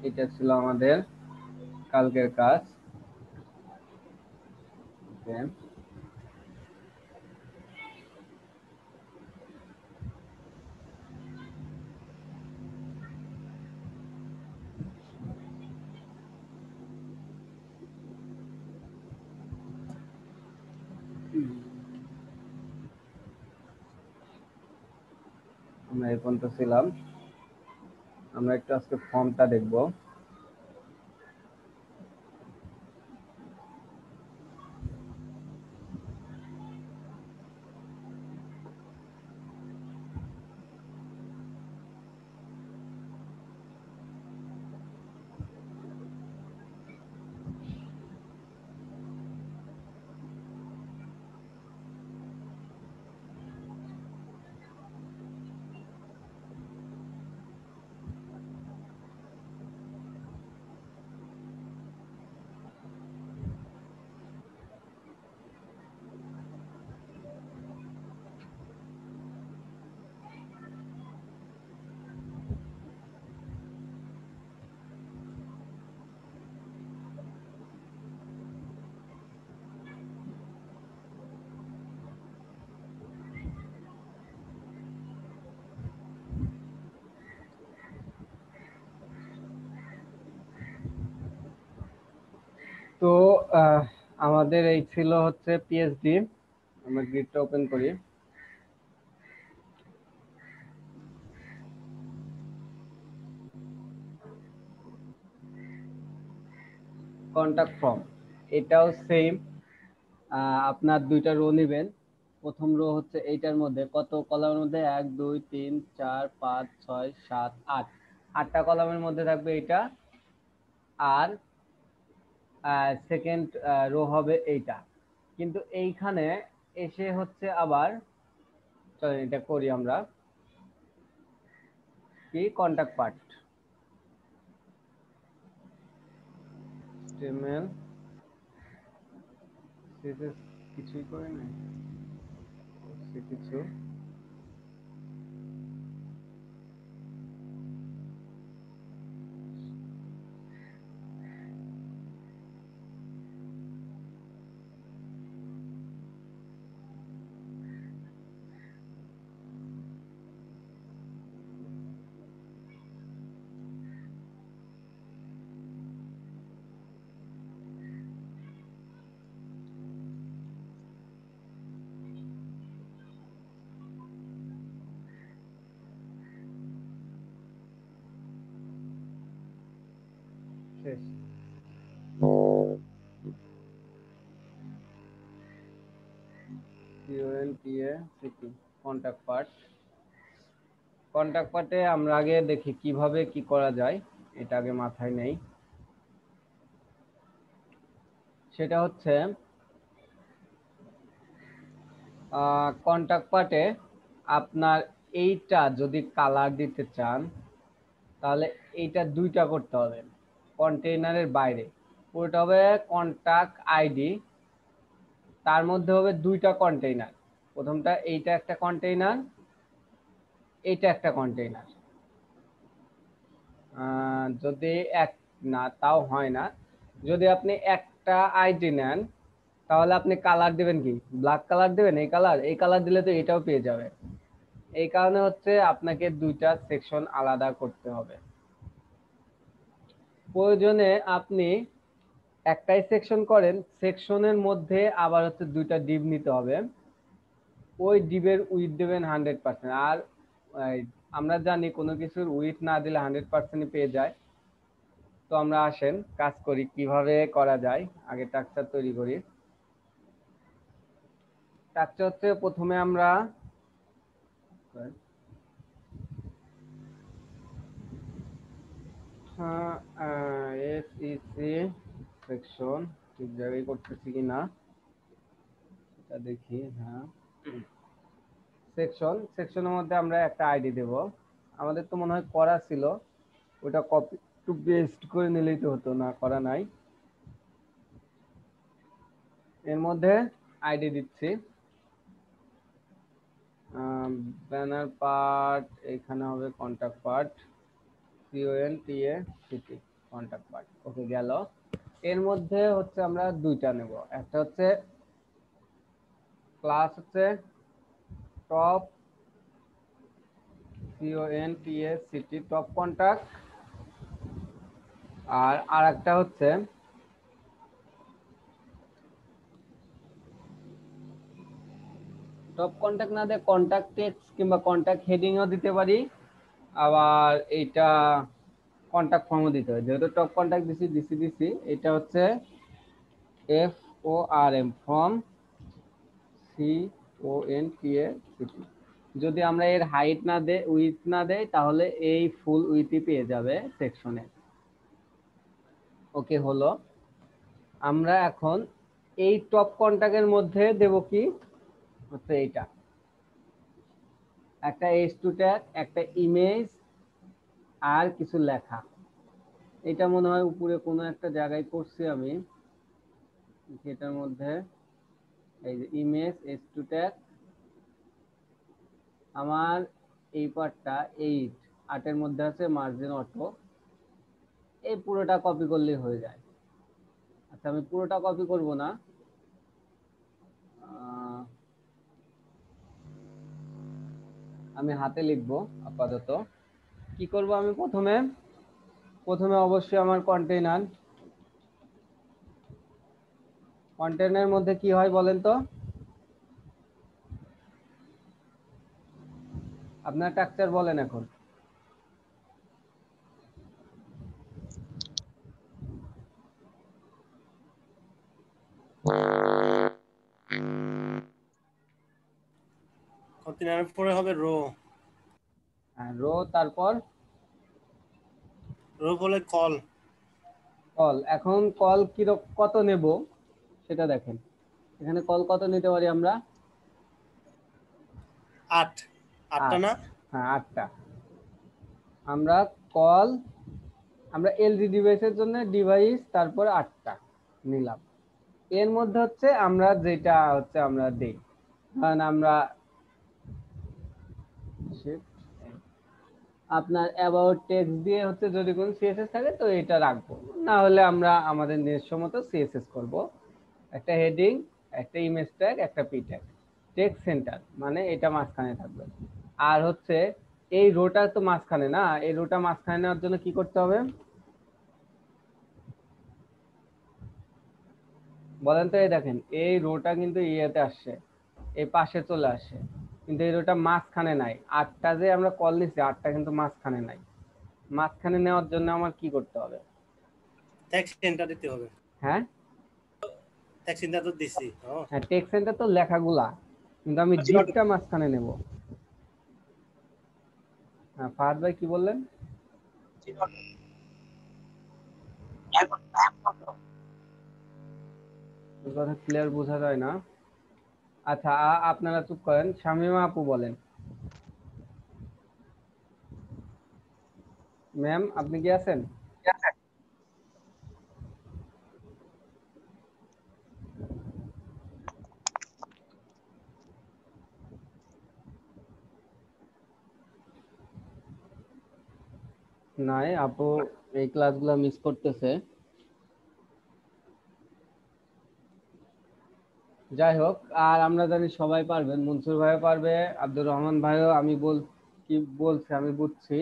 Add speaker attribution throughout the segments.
Speaker 1: এটা ছিল আমাদের কালকের কাজ। আমরা এই পর্যন্ত ছিলাম। আমরা একটু আজকে ফর্মটা দেখব। তো আমাদের এই ছিল হচ্ছে পিএইচডি। আমরা গ্রিডটা ওপেন করি। কন্টাক্ট ফর্ম, এটাও সেম। আপনার দুইটা রো নেবেন। প্রথম রো হচ্ছে এইটার মধ্যে কত কলামের মধ্যে 1 2 3 4 5 6 7 8, 8টা কলামের মধ্যে থাকবে এটা। আর সেকেন্ড রো হবে এইটা। কিন্তু এইখানে এসে হচ্ছে আবার, চলেন এটা করি আমরা, কি কন্টাক্ট পার্ট HTML CSS কিছুই করে নাই কিছু। শেষ। Contact part. কন্টাক্ট পার্টে আমরা আগে দেখি কিভাবে কি করা যায়, এটা আগে মাথায় নেই। সেটা হচ্ছে কন্টাক্ট পার্টে আপনার এইটা যদি কালার দিতে চান তাহলে এইটা দুইটা করতে হবে। কন্টেইনারের বাইরে পুরোটা হবে কন্টাক্ট আইডি, তার মধ্যে হবে দুইটা কন্টেইনার। প্রথমটা এইটা একটা কন্টেইনার, এইটা একটা কন্টেইনার। যদি এক না তাও হয় না, যদি আপনি একটা আইডি নেন তাহলে আপনি কালার দিবেন কি, ব্ল্যাক কালার দিবেন। এই কালার দিলে তো এটাও পেয়ে যাবে। এই কারণে হচ্ছে আপনাকে দুইটা সেকশন আলাদা করতে হবে। প্রয়োজনে আপনি একটাই সেকশন করেন, সেকশনের মধ্যে আবার হচ্ছে দুইটা ডিভ নিতে হবে। ওই ডিভের উইথ দেবেন 100%। আর আমরা জানি কোনো কিছুর উইথ না দিলে 100% পেয়ে যায়। তো আমরা আসেন কাজ করি কিভাবে করা যায়। আগে স্ট্রাকচার তৈরি করি। স্ট্রাকচার হচ্ছে প্রথমে আমরা এসইসি সেকশন ঠিক জায়গায় করতেছি কিনা সেটা দেখি। হ্যাঁ, সেকশনের মধ্যে আমরা একটা আইডি দেব। আমাদের তো মনে হয় করা ছিল, ওটা কপি টু পেস্ট করে নিলেই তো হতো, না করা নাই। এর মধ্যে আইডি দিচ্ছি, ব্যানার পার্ট এখানে হবে contact part, CONTACT contact part. Okay, গেল। এর মধ্যে হচ্ছে আমরা দুইটা নেব, একটা হচ্ছে ক্লাস হচ্ছে টপ CONTACT টপ কন্টাক্ট, আর আরেকটা হচ্ছে টপ কন্টাক্ট না দিয়ে কন্টাক্ট টেক্সট কিংবা কন্টাক্ট হেডিংও দিতে পারি, আবার এইটা কন্টাক্ট ফর্মও দিতে হয়। যেহেতু টপ কন্টাক্ট দিছি, এটা হচ্ছে FORM ফর্ম CONTACT। যদি আমরা এর হাইট না দেই, উইথ না দেই, তাহলে এই ফুল উইথই পেয়ে যাবে সেকশনে। ওকে, হলো। আমরা এখন এই টপ কন্টাক্টের মধ্যে দেব কি হচ্ছে এইটা, একটা H2 ট্যাগ, একটা ইমেজ, আর কিছু লেখা। এটা মনে হয় উপরে কোনো একটা জায়গায় করছি আমি, এটার মধ্যে এই যে ইমেজ H2 ট্যাগ, আমার এই পার্টটা 8 মধ্যে আছে মার্জিন অটো, এই পুরোটা কপি করলেই হয়ে যায়। আচ্ছা, আমি পুরোটা কপি করব না, আমি হাতে লিখবো আপাতত। কি করব আমি প্রথমে অবশ্যই আমার কন্টেনারের মধ্যে কি হয় বলেন তো, আপনার স্ট্রাকচার বলেন এখন।
Speaker 2: কন্টেনারের পরে হবে রো,
Speaker 1: রো, তারপর
Speaker 2: রো বলে কল।
Speaker 1: এখন কল কি কত নেব সেটা দেখেন। এখানে কল কত নিতে পারি আমরা?
Speaker 2: 8টা
Speaker 1: 8।
Speaker 2: না?
Speaker 1: হ্যাঁ, 8টা। আমরা এলডি ডিভাইসের জন্য ডিভাইস, তারপর 8টা নিলাম। এর মধ্যে হচ্ছে আমরা যেটা হচ্ছে আমরা দেই, কারণ আমরা আপনার অ্যাবাউট টেক্সট দিয়ে হচ্ছে যদি কোনো সিএসএস থাকে তো এটা রাখবো, না হলে আমরা আমাদের নিজস্ব মতো সিএসএস করব। একটা হেডিং, একটা ইমেজ ট্যাগ, একটা পি ট্যাগ, টেক্সট সেন্টার মানে এটা মাঝখানে থাকবে। আর হচ্ছে এই রোটা তো মাঝখানে না, এই রোটা মাঝখানে নেওয়ার জন্য কি করতে হবে বলেন তো? এই দেখেন, এই রোটা কিন্তু ইয়েতে আসছে, এই পাশে চলে আসে, কিন্তু এই রোটা মাঝখানে নাই। 8টা যে আমরা কল নিছি, 8টা কিন্তু মাঝখানে নাই। মাঝখানে নেওয়ার জন্য আমার কি করতে হবে?
Speaker 2: টেক্সট সেন্টার দিতে হবে।
Speaker 1: হ্যাঁ,
Speaker 2: টেক্সট সেন্টার তো দিছি।
Speaker 1: হ্যাঁ, টেক্সট সেন্টার তো লেখাগুলা, কিন্তু আমি ডিপটা মাঝখানে নেব। হ্যাঁ, ফাহাদ ভাই কি বললেন? কথা ক্লিয়ার বোঝা যায় না। আচ্ছা, আপনারা চুপ করেন, শামিমা আপু বলেন। ম্যাম, আপনি কি আছেন? নাই, আপু এই ক্লাসগুলো মিস করতেছে। যাই হোক, আর আমরা জানি সবাই পারবেন, মনসুর ভাইও পারবে, আব্দুর রহমান ভাইও, আমি কি বলছি আমি বুঝছি,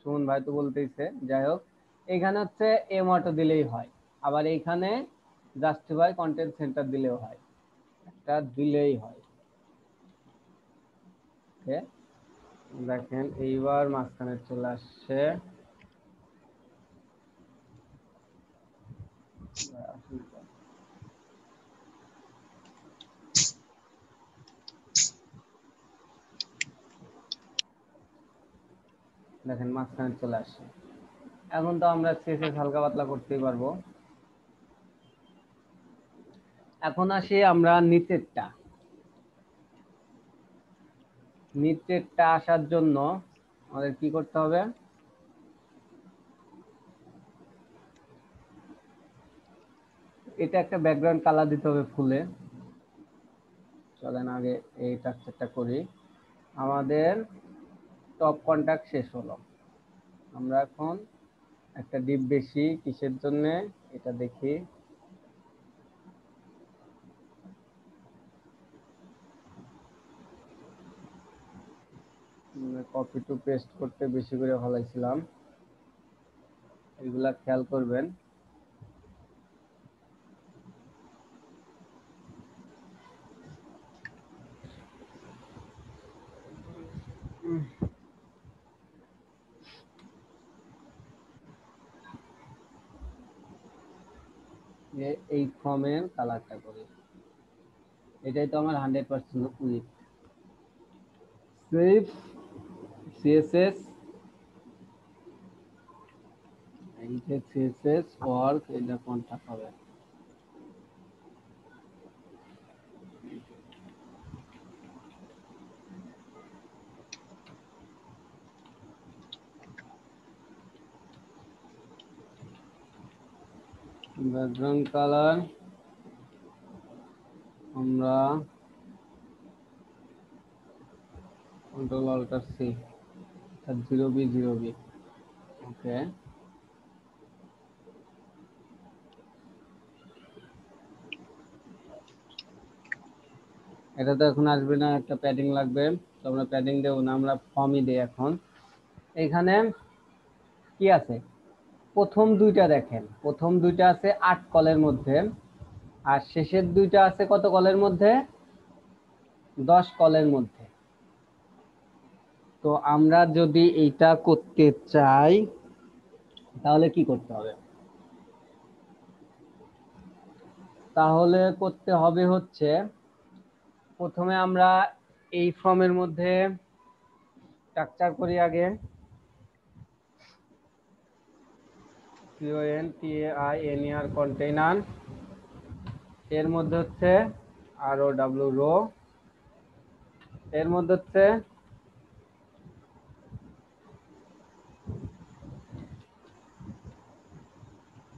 Speaker 1: সুমন ভাই তো বলতেইছে। যাই হোক, এখানে হচ্ছে এম অটো দিলেই হয়, আবার এইখানে জাস্টিফাই কন্টেন্ট সেন্টার দিলেও হয়, একটা দিলেই হয়। ওকে, দেখেন এইবার মাঝখানে চলে আসছে। দেখেন মাঝখানে চলে আসছে। এখন তো আমরা সিএসএস হালকা পাতলা করতেই পারবো। এখন আসি আমরা নিচেরটা আসার জন্য আমাদের কি করতে হবে? এটা একটা ব্যাকগ্রাউন্ড কালার দিতে হবে ফুলে। চলেন আগে এই স্ট্রাকচারটা করি। আমাদের টপ কন্টাক্ট শেষ হলো। আমরা এখন একটা ডিপ বেশি কিসের জন্য এটা দেখি। কপি টু পেস্ট করতে বেশি করে ফলাইছিলাম, এগুলা খেয়াল করবেন। এই ফর্মের কালারটা করি, এটাই তো আমার 100% উইথ। সেভ সিএসএস, এই যে সিএসএস ওয়ার্ক, এটা কোনটা হবে? ব্যাকগ্রাউন্ড কালার আমরা কন্ট্রোল অল্টার সি, 0B0B। ওকে, এটা তো এখন আসবে না, একটা প্যাডিং লাগবে, তো আমরা প্যাডিং দেবো না, আমরা ফর্মই দিই। এখন এখানে কি আছে? প্রথম দুইটা দেখেন, প্রথম দুইটা আছে 8 কলের মধ্যে, আর শেষের দুইটা আছে কত কলের মধ্যে? 10 কলের মধ্যে। তো আমরা যদি এইটা করতে চাই তাহলে কি করতে হবে? তাহলে করতে হবে হচ্ছে, প্রথমে আমরা এই ফর্মের মধ্যে স্ট্রাকচার করি আগে, CONTAINER কন্টেইনার, এর মধ্যে হচ্ছে ROW রো, এর মধ্যে হচ্ছে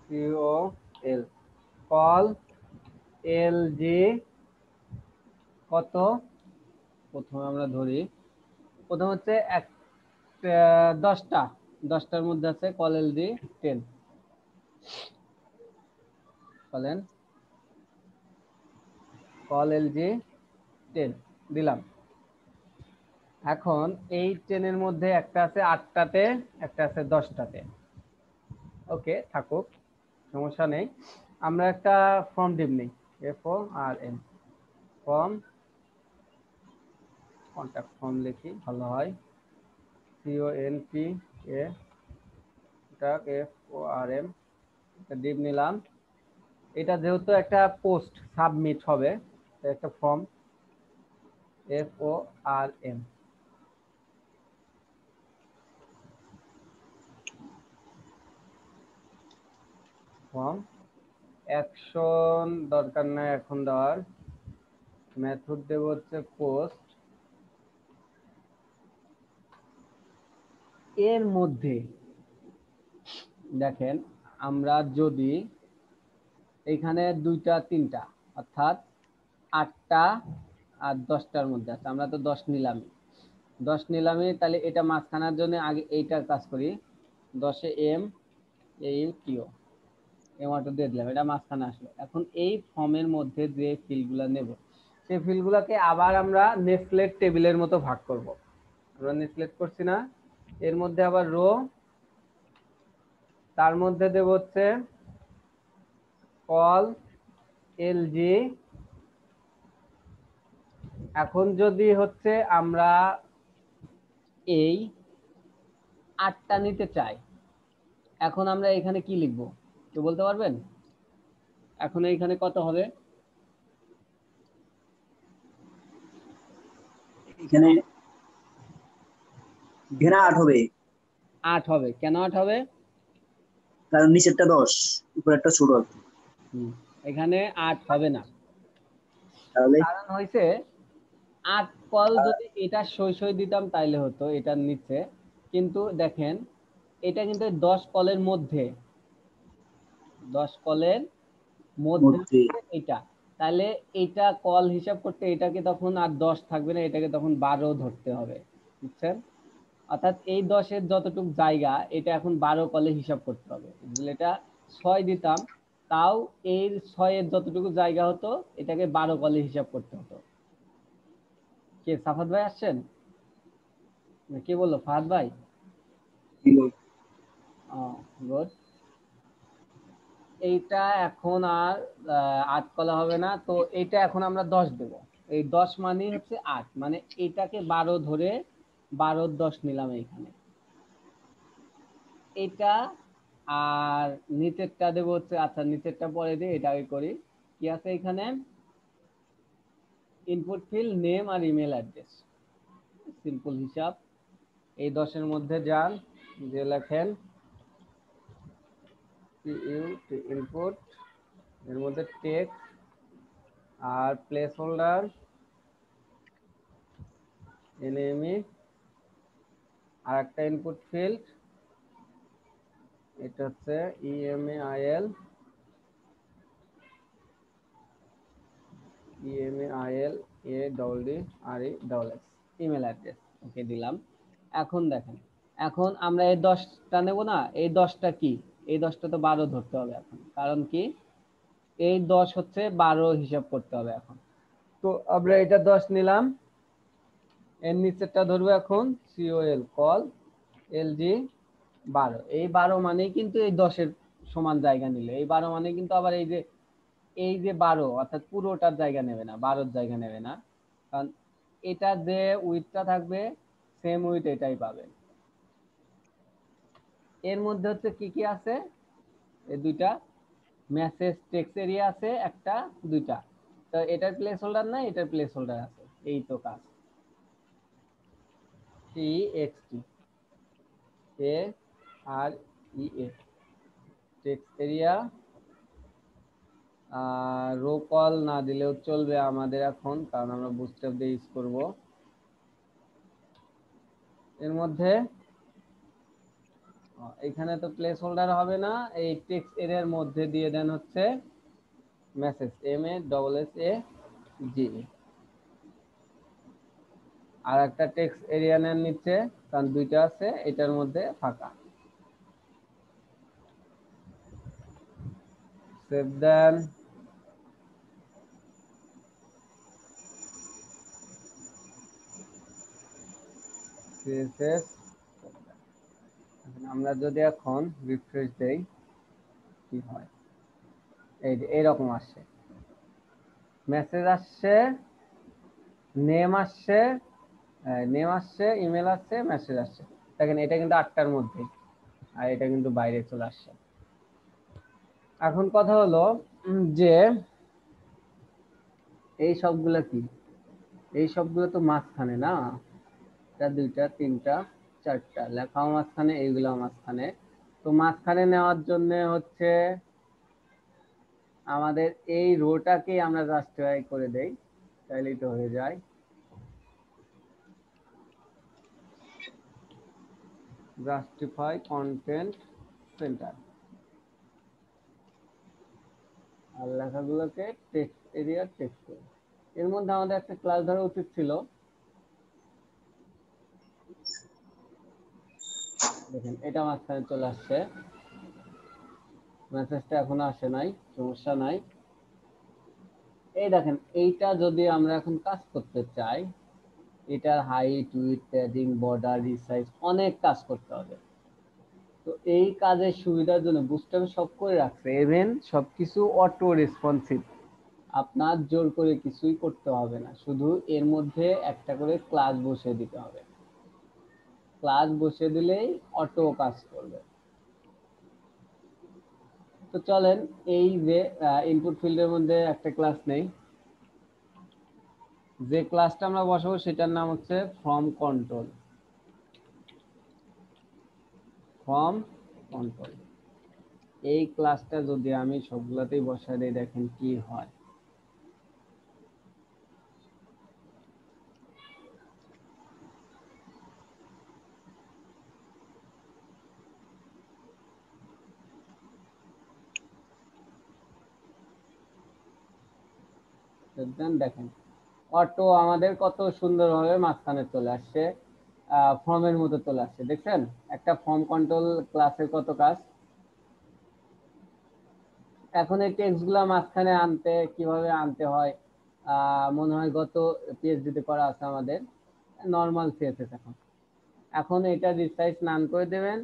Speaker 1: COL কল LG কত? প্রথমে আমরা ধরি, প্রথম হচ্ছে 10টার মধ্যে আছে কল LG 10, বলেন কল LG 10 দিলাম। এখন এই 10 এর মধ্যে একটা আছে 8টাতে, একটা আছে 10টাতে। ওকে, থাকুক, সমস্যা নেই। আমরা একটা ফর্ম ডিপ নেই, FORM ফর্ম, কন্টাক্ট ফর্ম লিখি, ভালো হয়। CONTAFORM, একটা ডিপ নিলাম। এটা যেহেতু একটা পোস্ট সাবমিট হবে, একটা ফর্ম FORM ফর্ম। অ্যাকশন দরকার নাই এখন দেওয়ার, মেথড দেব হচ্ছে পোস্ট। এর মধ্যে দেখেন, আমরা যদি এখানে 2টা 3টা অর্থাৎ 8টা আর 10টার মধ্যে আছে, আমরা তো 10 নিলামই, 10 নিলামই, তাহলে এটা মাঝখানার জন্য আগে এইটার কাজ করি। 10-এ MAUTO এমাটো দিয়ে দিলাম, এটা মাঝখানে আসলো। এখন এই ফর্মের মধ্যে যে ফিল্ডগুলো নেব, সেই ফিল্ডগুলোকে আবার আমরা নেস্টলেট টেবিলের মতো ভাগ করব। আমরা নেস্টলেট করছি না, এর মধ্যে আবার রো, তার মধ্যে দেব হচ্ছে কল LG। এখন যদি হচ্ছে আমরা এই 8টা নিতে চাই, এখন আমরা এখানে কি লিখব কেউ বলতে পারবেন? এখন এইখানে কত হবে?
Speaker 3: এখানে 8 হবে।
Speaker 1: 8 হবে। কেন 8 হবে?
Speaker 3: কারণ নিচেরটা 10, উপরেরটা ছোট আর কি।
Speaker 1: এখানে 8 হবে না,
Speaker 3: তাহলে
Speaker 1: কারণ হইছে 8 কল যদি এটা সই দিতাম তাইলে হতো এটার নিচে, কিন্তু দেখেন এটা কিন্তু 10 কলের মধ্যে, 10 কলের মধ্যে
Speaker 3: মধ্যে
Speaker 1: এটা, তাহলে এটা কল হিসাব করতে এটাকে তখন আর 10 থাকবে না, এটাকে তখন 12 ধরতে হবে, বুঝছেন? অর্থাৎ এই 10-এর যতটুকু জায়গা এটা এখন 12 কলে হিসাব করতে হবে। যদি এটা 6 দিতাম তাও এর 6-এর যতটুকু জায়গা হতো এটাকে 12 কলে হিসাব করতে হতো। কে সাফাত ভাই আসছেন? কে বললো? ফাহাদ ভাই? গুড। এইটা এখন আর 8 কলা হবে না, তো এটা এখন আমরা 10 দেব। এই 10 মানে হচ্ছে 8, মানে এটাকে 12 ধরে 12 10 নিলাম এইখানে এটা। আর নিচেরটা দেব হচ্ছে, আচ্ছা নিচেরটা পরে দিই, এটা আগে করি। কি আছে এখানে? ইনপুট ফিল্ড নেম আর ইমেল অ্যাড্রেস, সিম্পল হিসাব। এই 10-এর মধ্যে যান, যে লেখেন ইনপুট, এর মধ্যে টেক্সট আর প্লেস হোল্ডার এনএমই, আর একটা ইনপুট ফিল্ড, এটা হচ্ছে E M A I L, E M A I L A double D R E double S, email address. Okay দিলাম। এখন দেখেন, এখন আমরা এই 10টা নেব না, এই 10টা কি, এই 10টা তো 12 ধরতে হবে এখন, কারণ কি এই 10 হচ্ছে 12 হিসাব করতে হবে এখন। তো আমরা এটা 10 নিলাম, এর নিচেরটা ধরবো এখন সিওএল কল এলজি 12। এই 12 মানেই কিন্তু এই 10-এর সমান জায়গা নিলে, এই 12 মানে কিন্তু আবার এই যে 12 অর্থাৎ পুরোটার জায়গা নেবে না, 12-র জায়গা নেবে না, কারণ এটা যে উইথটা থাকবে সেম উইথ এটাই পাবে। এর মধ্যে হচ্ছে কি কি আছে? এই দুইটা মেসেজ টেক্সট এরিয়া আছে, একটা দুইটা, তো এটার প্লেস হোল্ডার নাই, এটার প্লেস হোল্ডার আছে, এই তো কাজ। টিএক্সটি এ আর ই এ টেক্সট এরিয়া, রো কল না দিলেও চলবে আমাদের এখন, কারণ আমরা বুটস্ট্র্যাপ দিয়ে ইউজ করব। এর মধ্যে এখানে তো প্লেস হোল্ডার হবে না, এই টেক্সট এরিয়ার মধ্যে দিয়ে দেন হচ্ছে message M A double S A G, আর একটা টেক্সট এরিয়া নেন নিচে, কারণ দুইটা আছে, এটার মধ্যে ফাঁকা। সেভ দেন, সিএসএস। আমরা যদি এখন রিফ্রেশ দেই কি হয়, এই যে এইরকম আসছে, মেসেজ আসছে, নেম আসছে, ইমেল আসছে, মেসেজ আসছে। দেখেন এটা কিন্তু 8টার মধ্যে, আর এটা কিন্তু বাইরে চলে আসছে। এখন কথা হলো যে এই সবগুলো কি, এই সবগুলো তো মাঝখানে না, এটা 2টা 3টা 4টা লেখাও মাঝখানে, এইগুলো মাঝখানে। তো মাঝখানে নেওয়ার জন্য হচ্ছে আমাদের এই রোটাকে আমরা জাস্টিফাই করে দেই, তাহলেই তো হয়ে যায়। জাস্টিফাই কন্টেন্ট সেন্টার, আর লেখাগুলোকে টেক্সট এরিয়া টেক্সট। এর মধ্যে আমাদের একটা ক্লাস ধরা উচিত ছিল। দেখেন এটা মাঝখানে চলে আসছে, মেসেজটা এখনো আসে নাই, সমস্যা নাই। এই দেখেন এইটা যদি আমরা এখন কাজ করতে চাই, এটার height with padding border resize অনেক কাজ করতে হবে। তো এই কাজের সুবিধার জন্য বুস্টার সব করে রাখছে, ইভেন সবকিছু অটো রেসপন্সিভ, আপনার জোর করে কিছুই করতে হবে না, শুধু এর মধ্যে একটা করে ক্লাস বসিয়ে দিতে হবে, ক্লাস বসিয়ে দিলেই অটো কাজ করবে। তো চলেন এই যে ইনপুট ফিল্ডের মধ্যে একটা ক্লাস নেই, যে ক্লাসটা আমরা বসাবো সেটার নাম হচ্ছে ফ্রম কন্ট্রোল। ফ্রম কন্ট্রোল এই ক্লাসটা যদি আমি সবগুলোতেই বসাই দিই, দেখেন কি হয়। দেখেন অটো আমাদের কত সুন্দরভাবে মাঝখানে চলে আসছে, ফর্মের মতো চলে আসছে। দেখছেন একটা ফর্ম কন্ট্রোল ক্লাসের কত কাজ। এখন এই টেক্সট গুলা মাঝখানে আনতে কিভাবে আনতে হয়, মনে হয় গত পিএইচডি তে করা আছে আমাদের, নর্মাল সিএসএস। এখন এখন এটা রিসাইজ নান করে দেবেন,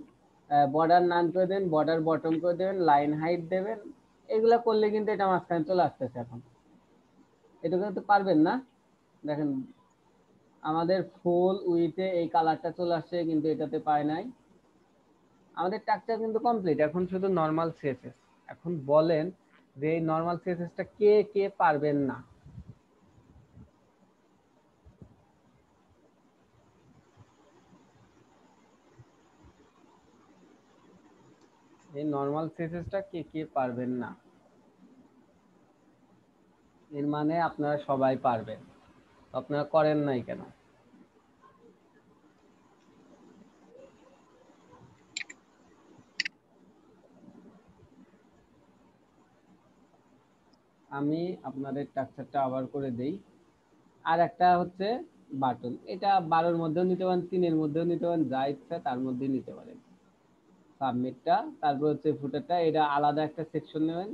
Speaker 1: বর্ডার নান করে দেবেন, বর্ডার বটম করে দেবেন, লাইন হাইট দেবেন। এগুলা করলে কিন্তু এটা মাঝখানে চলে আসতেছে। এখন এটা কিন্তু পারবেন না। দেখেন আমাদের ফুল উইথে এই কালারটা চলে আসছে, কিন্তু এটাতে পায় নাই। আমাদের স্ট্রাকচার কিন্তু কমপ্লিট, এখন শুধু নরমাল সিএসএস। এখন বলেন যে এই নরমাল সিএসএসটা কে কে পারবেন না। এই নরমাল সিএসএসটা কে কে পারবেন না, এর মানে আপনারা সবাই পারবেন, আপনারা করেন নাই কেন? আমি আপনাদের স্ট্রাকচারটা আবার করে দেই। আর একটা হচ্ছে বাটন, এটা 12-এর মধ্যেও নিতে পারেন, 3-এর মধ্যেও নিতে পারেন, যা ইচ্ছা তার মধ্যেই নিতে পারেন। সাবমিটটা, তারপর হচ্ছে ফুটারটা, এটা আলাদা একটা সেকশন নেবেন।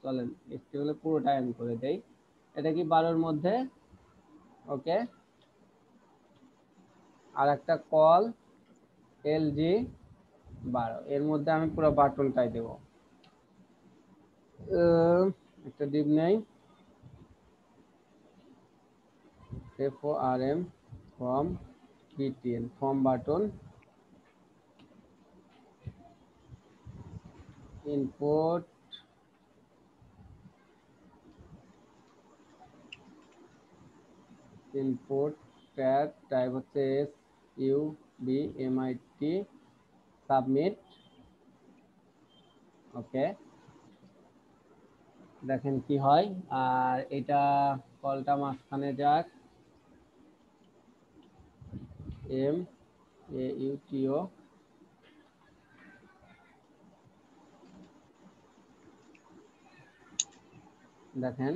Speaker 1: চলেন এসটিএমএল পুরোটা আমি করে দেই। এটা কি 12-এর মধ্যে? ওকে। আর একটা কল এলজি 12, এর মধ্যে আমি পুরো বাটনটাই দেব। একটা ডিপ নেই, FORM form BTN form button, input tag, type হচ্ছে SUBMIT, সাবমিট। ওকে, দেখেন কি হয়। আর এটা কলটা মাঝখানে যাক, MAUTO, দেখেন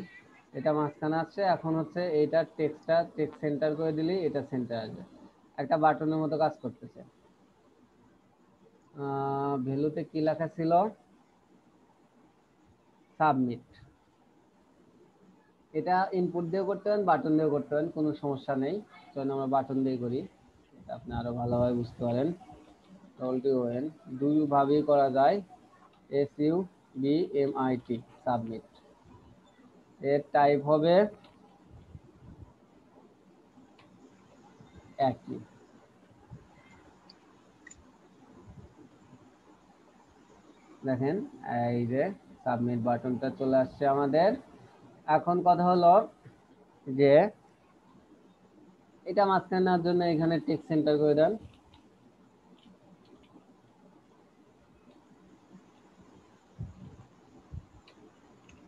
Speaker 1: এটা মাঝখানে আছে। এখন হচ্ছে এটা টেক্সটটা টেক্সট সেন্টার করে দিলেই এটা সেন্টার আসবে, একটা বাটনের মতো কাজ করতেছে। ভ্যালুতে কি লেখা ছিল? সাবমিট। এটা ইনপুট দিয়ে করতে পারেন, বাটন দিয়ে করতে পারেন, কোনো সমস্যা নেই। চলুন আমরা বাটন দিয়ে করি, এটা আপনি আরো ভালোভাবে বুঝতে পারেন। WN দুই ভাবেই করা যায়, SUBMIT, সাবমিট। এর টাইপ হবে একই। দেখেন এই যে সাবমিট বাটনটা চলে আসছে আমাদের। এখন কথা হলো যে এটা মাঝখানে নেওয়ার জন্য এখানে টেক্সট সেন্টার করে দেন।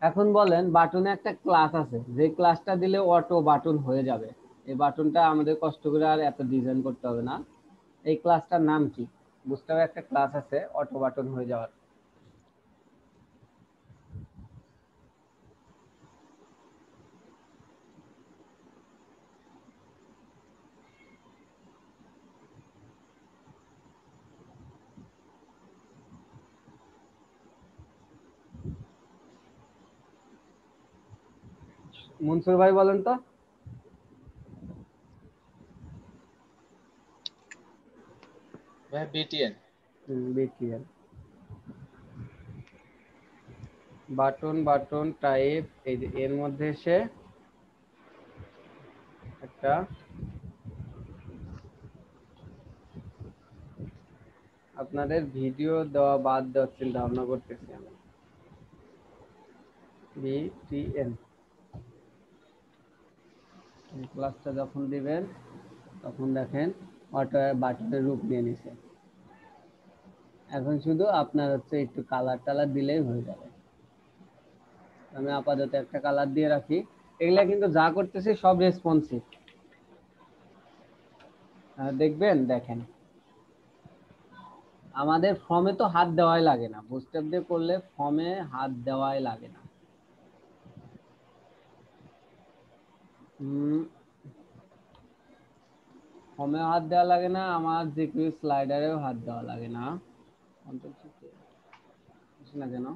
Speaker 1: এখন বলেন বাটনে একটা ক্লাস আছে, যে ক্লাসটা দিলে অটো বাটন হয়ে যাবে। এই বাটনটা আমাদের কষ্ট করে আর এত ডিজাইন করতে হবে না। এই ক্লাসটার নাম কি? বুঝতে হবে একটা ক্লাস আছে অটো বাটন হয়ে যাওয়ার। মনসুর ভাই বলেন তো।
Speaker 4: BTN।
Speaker 1: BTN button, button type, এই যে এর মধ্যে এসে একটা আপনাদের ভিডিও দেওয়া বাদ দেওয়ার চিন্তা ভাবনা করতেছি আমি। BTN ক্লাসটা যখন দিবেন তখন দেখেন অটো বাটনের রূপ নিয়ে নিছে। এখন শুধু আপনার হচ্ছে একটু কালার টালার দিলেই হয়ে যাবে। আমি আপাতত একটা কালার দিয়ে রাখি। এগুলা কিন্তু যা করতেছি সব রেসপন্সিভ। দেখবেন, দেখেন আমাদের ফর্মে তো হাত দেওয়াই লাগে না, বুস্ট্র্যাপ দিয়ে করলে ফর্মে হাত দেওয়াই লাগে না। ফর্মে হাত দেওয়া লাগে না, আমার যে কেউ স্লাইডারেও হাত দেওয়া লাগে না। না কেন?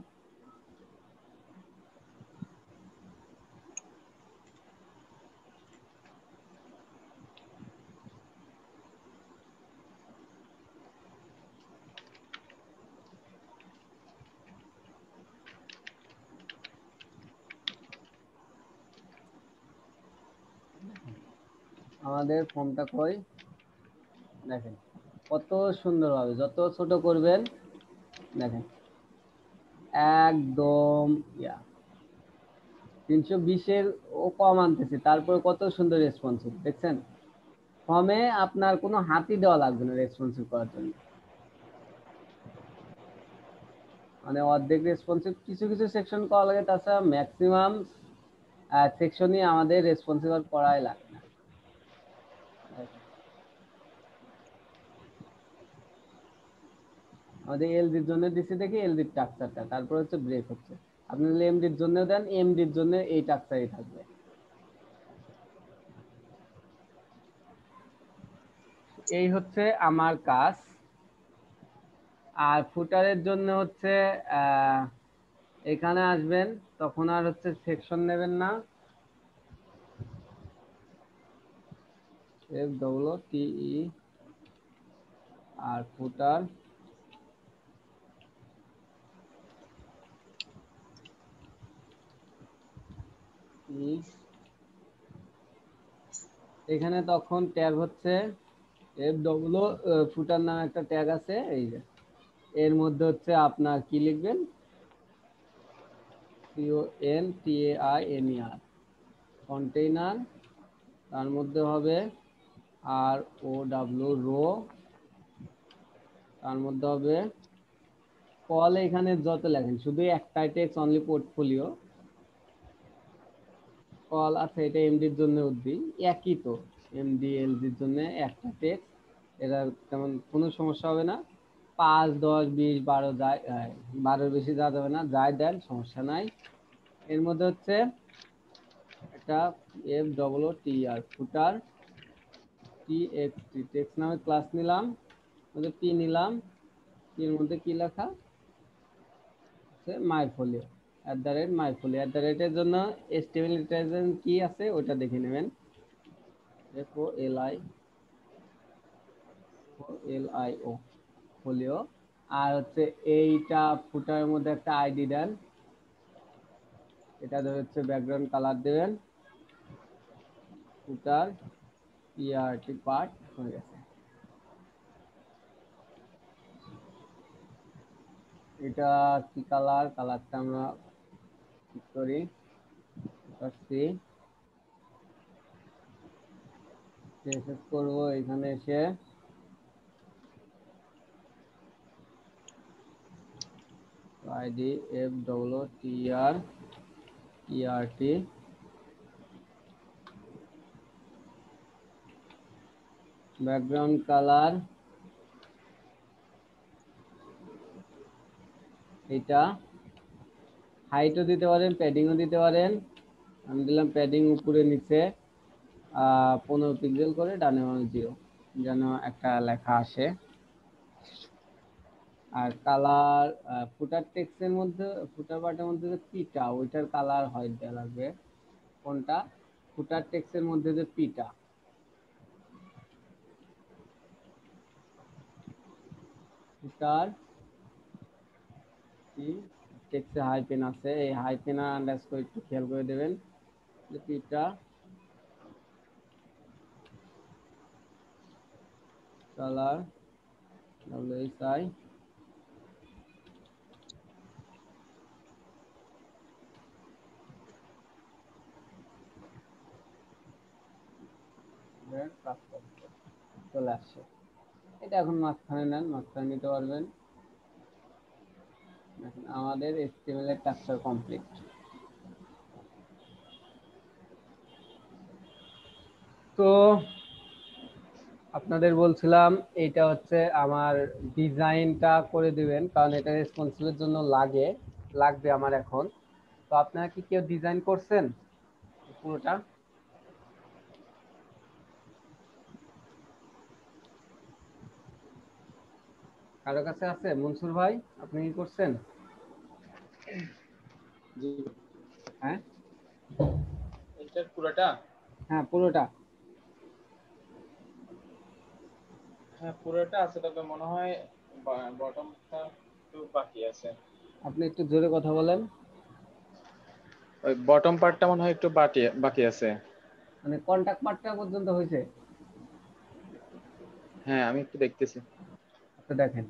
Speaker 1: আমাদের ফর্মটা কই, দেখেন কত সুন্দর হবে। যত ছোট করবেন দেখেন একদম 320-এর ও কম আনতেছি, তারপরে কত সুন্দর রেসপন্সিভ দেখছেন। ফর্মে আপনার কোনো হাতই দেওয়া লাগবে না রেসপন্সিভ করার জন্য, মানে অর্ধেক রেসপন্সিভ কিছু কিছু সেকশন করা লাগে, তাছাড়া ম্যাক্সিমাম সেকশনই আমাদের রেসপন্সিভ করাই লাগে না। আমাদের এলডির জন্য দিচ্ছি দেখি এলডির টাক্সারটা, তারপর হচ্ছে ব্রেক হচ্ছে। আপনি যদি এমডির জন্য দেন, এমডির জন্য এই টাক্সারই থাকবে। এই হচ্ছে আমার কাজ। আর ফুটারের জন্য হচ্ছে এখানে আসবেন, তখন আর হচ্ছে সেকশন নেবেন না, FTE আর ফুটার এখানে তখন ট্যাগ হচ্ছে FW ফুটার নামে একটা ট্যাগ আছে, এই যে এর মধ্যে হচ্ছে আপনার কি লিখবেন, CONTAINER কন্টেইনার, তার মধ্যে হবে ROW রো, তার মধ্যে হবে কল। এখানে যত লেখেন শুধু একটাই টেক্সট অনলি পোর্টফোলিও কল আছে, এটা এমডির জন্য উদ্দি একই তো, এমডি এলডির জন্য একটা টেক্সট, এটা তেমন কোনো সমস্যা হবে না। 5 10 20 12 যায়, 12 বেশি যাওয়া যাবে না, যাই দেন সমস্যা নাই। এর মধ্যে হচ্ছে একটা FTTR ফুটার TXT টেক্সট নামে ক্লাস নিলাম, মধ্যে পি নিলাম, এর মধ্যে কি লেখা মাইফোলিও মাইফোলিও এর জন্য স্টেবিলাইজেশন কি আছে ওটা দেখে নেবেন, FOLIO ফোলিও। আর হচ্ছে এইটা ফুটারের মধ্যে একটা আইডি দেন, এটা ধরে হচ্ছে ব্যাকগ্রাউন্ড কালার দেবেন, ফুটার PRT পার্ট হয়ে গেছে। এটা কি কালার, কালারটা আমরা ঠিক করি, শেষ করবো এখানে এসে আইডি FWTR ব্যাকগ্রাউন্ড কালার, এটা হাইটও দিতে পারেন, প্যাডিংও দিতে পারেন। আমি দিলাম প্যাডিং উপরে নিচে 15 পিক্সেল করে, ডানে 0 যেন একটা লেখা আসে। আর কালার ফুটার টেক্সটের মধ্যে, ফুটার পার্টের মধ্যে যে পিটা, ওইটার কালার হোয়াইট দেওয়া লাগবে। কোনটা? ফুটার টেক্সটের মধ্যে যে পিটা, ফুটার টেক্সটে হাইপেন আছে, এই হাইপেন আর আন্ডারস্কোর একটু খেয়াল করে দেবেন যে পিটা কালার WSI চলে আসছে। এটা এখন মাঝখানে নেন, মাঝখানে নিতে পারবেন। আমাদের HTML এর স্ট্রাকচার কমপ্লিট। তো আপনাদের বলছিলাম এইটা হচ্ছে আমার ডিজাইনটা করে দিবেন, কারণ এটা রেসপন্সিভের জন্য লাগবে আমার এখন। তো আপনারা কি কেউ ডিজাইন করছেন পুরোটা? কারো কাছে আছে? মনসুর ভাই, আপনি কি করছেন?
Speaker 4: জি
Speaker 1: হ্যাঁ
Speaker 4: এটার পুরোটা,
Speaker 1: হ্যাঁ পুরোটা।
Speaker 4: হ্যাঁ পুরোটা আছে, তবে মনে হয় বটমটা একটু বাকি আছে।
Speaker 1: আপনি একটু জোরে কথা বলেন।
Speaker 4: ওই বটম পার্টটা মনে হয় একটু বাকি আছে।
Speaker 1: মানে কন্টাক্ট পার্টটা পর্যন্ত হয়েছে?
Speaker 4: হ্যাঁ আমি একটু দেখতেছি।
Speaker 1: আচ্ছা দেখেন।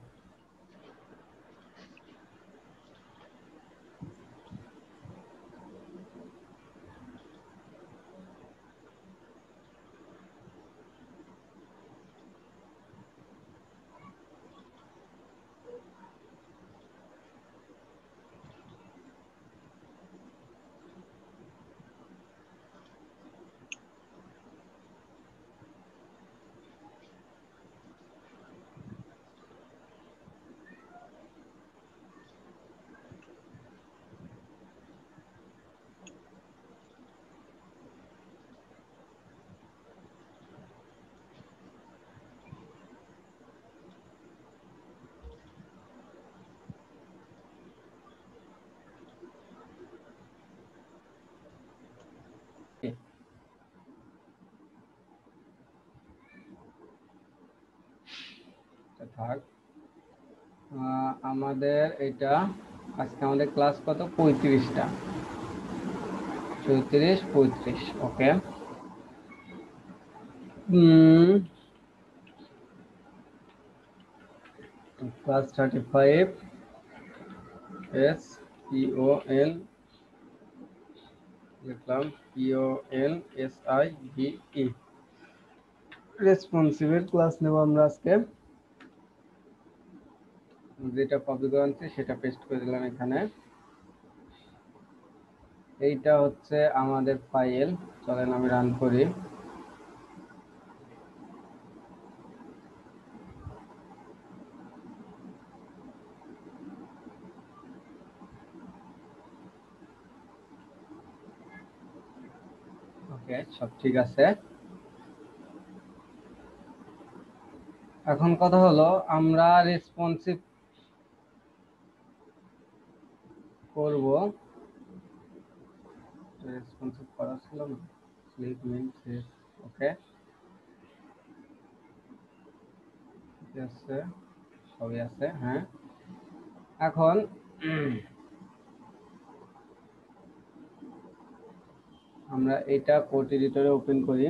Speaker 1: থাক, আমাদের এটা আজকে আমাদের ক্লাস কত? 35টা, 34 35। ওকে। ক্লাস 35 SPON লিখলাম, PONSIVE রেসপন্সিভের ক্লাস নেব আমরা আজকে। যেটা কপি করে আনছি সেটা পেস্ট করে দিলাম এখানে। এইটা হচ্ছে আমাদের ফাইল, চলেন আমি রান করি। ওকে, সব ঠিক আছে। এখন কথা হলো আমরা রেসপন্সিভ করব। রেসপন্সিভ করা ছিল না, স্লিপ মিন শেষ। ওকে, ঠিক আছে, সবই আছে। হ্যাঁ, এখন আমরা এটা কোড এডিটরে ওপেন করি।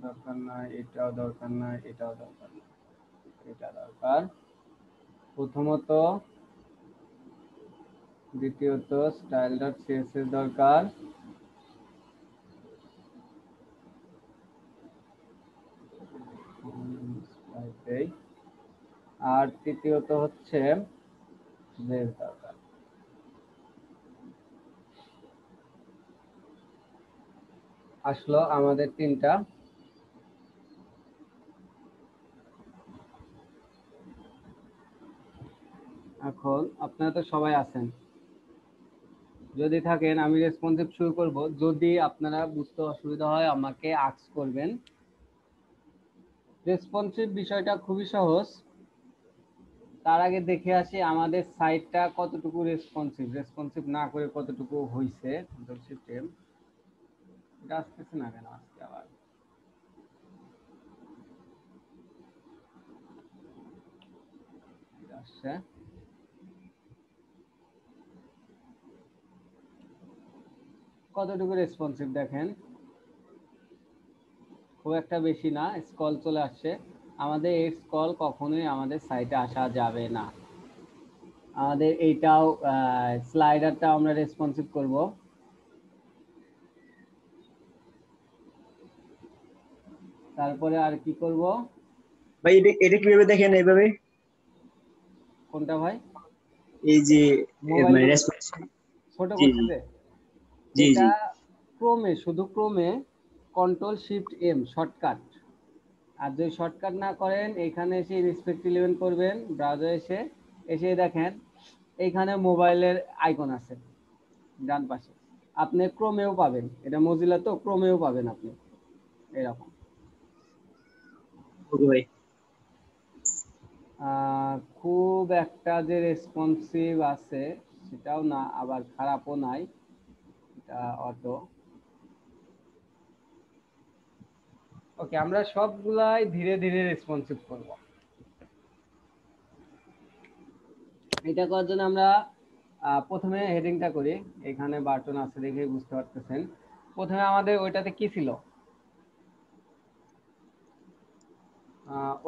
Speaker 1: দরকার নাই, এটাও দরকার নাই, এটাও দরকার নাই, এটা দরকার প্রথমত। দ্বিতীয়ত style.css দরকার। আর তৃতীয়ত হচ্ছে বেস দরকার। আসলো আমাদের তিনটা। এখন আপনারা তো সবাই আছেন, যদি থাকেন আমি রেসপন্সিভ শুরু করব। যদি আপনারা বুঝতে অসুবিধা হয় আমাকে আস্ক করবেন। রেসপন্সিভ বিষয়টা খুবই সহজ। তার আগে দেখে আসি আমাদের সাইটটা কতটুকু রেসপন্সিভ, রেসপন্সিভ না করে কতটুকু হয়েছে। কন্ট্রোল শিফট এম, এটা আসতেছে না কেন আজকে আবার? এটা আসছে। কতটুকু রেসপন্সিভ দেখেন, খুব একটা বেশি না। স্ক্রল চলে আসছে। আমাদের এই স্ক্রল কখনোই আমাদের সাইটে আসা যাবে না। আমাদের এইটাও স্লাইডারটাও আমরা রেসপন্সিভ করব। তারপরে আর কি করব?
Speaker 3: ভাই এটা কিভাবে দেখেন এইভাবে?
Speaker 1: কোনটা ভাই?
Speaker 3: এই যে
Speaker 1: মোবাইল
Speaker 3: মানে
Speaker 1: করতে
Speaker 3: রেসপন্স।
Speaker 1: ছোট
Speaker 3: জি
Speaker 1: করতে
Speaker 3: জি
Speaker 1: যে
Speaker 3: জি
Speaker 1: এটা
Speaker 3: জি।
Speaker 1: ক্রমে, শুধু ক্রমে কন্ট্রোল শিফট এম শর্টকাট। আর যদি শর্টকাট না করেন এখানে এসে ইন্সপেক্ট 11 করবেন, ব্রাউজারে এসে দেখেন এইখানে মোবাইলের আইকন আছে ডান পাশে। আপনি ক্রোমেও পাবেন, এটা মজিলা তো ক্রোমেও পাবেন আপনি এরকম।
Speaker 3: ওকে ভাই।
Speaker 1: খুব একটা যে রেসপন্সিভ আছে সেটাও না, আবার খারাপও নাই, এটা অটো। ওকে, আমরা সবগুলাই ধীরে ধীরে রেসপন্সিভ করব। এটা করার জন্য আমরা প্রথমে হেডিংটা করি। এখানে বাটন আছে দেখে বুঝতে পারতেছেন। প্রথমে আমাদের ওইটাতে কি ছিল?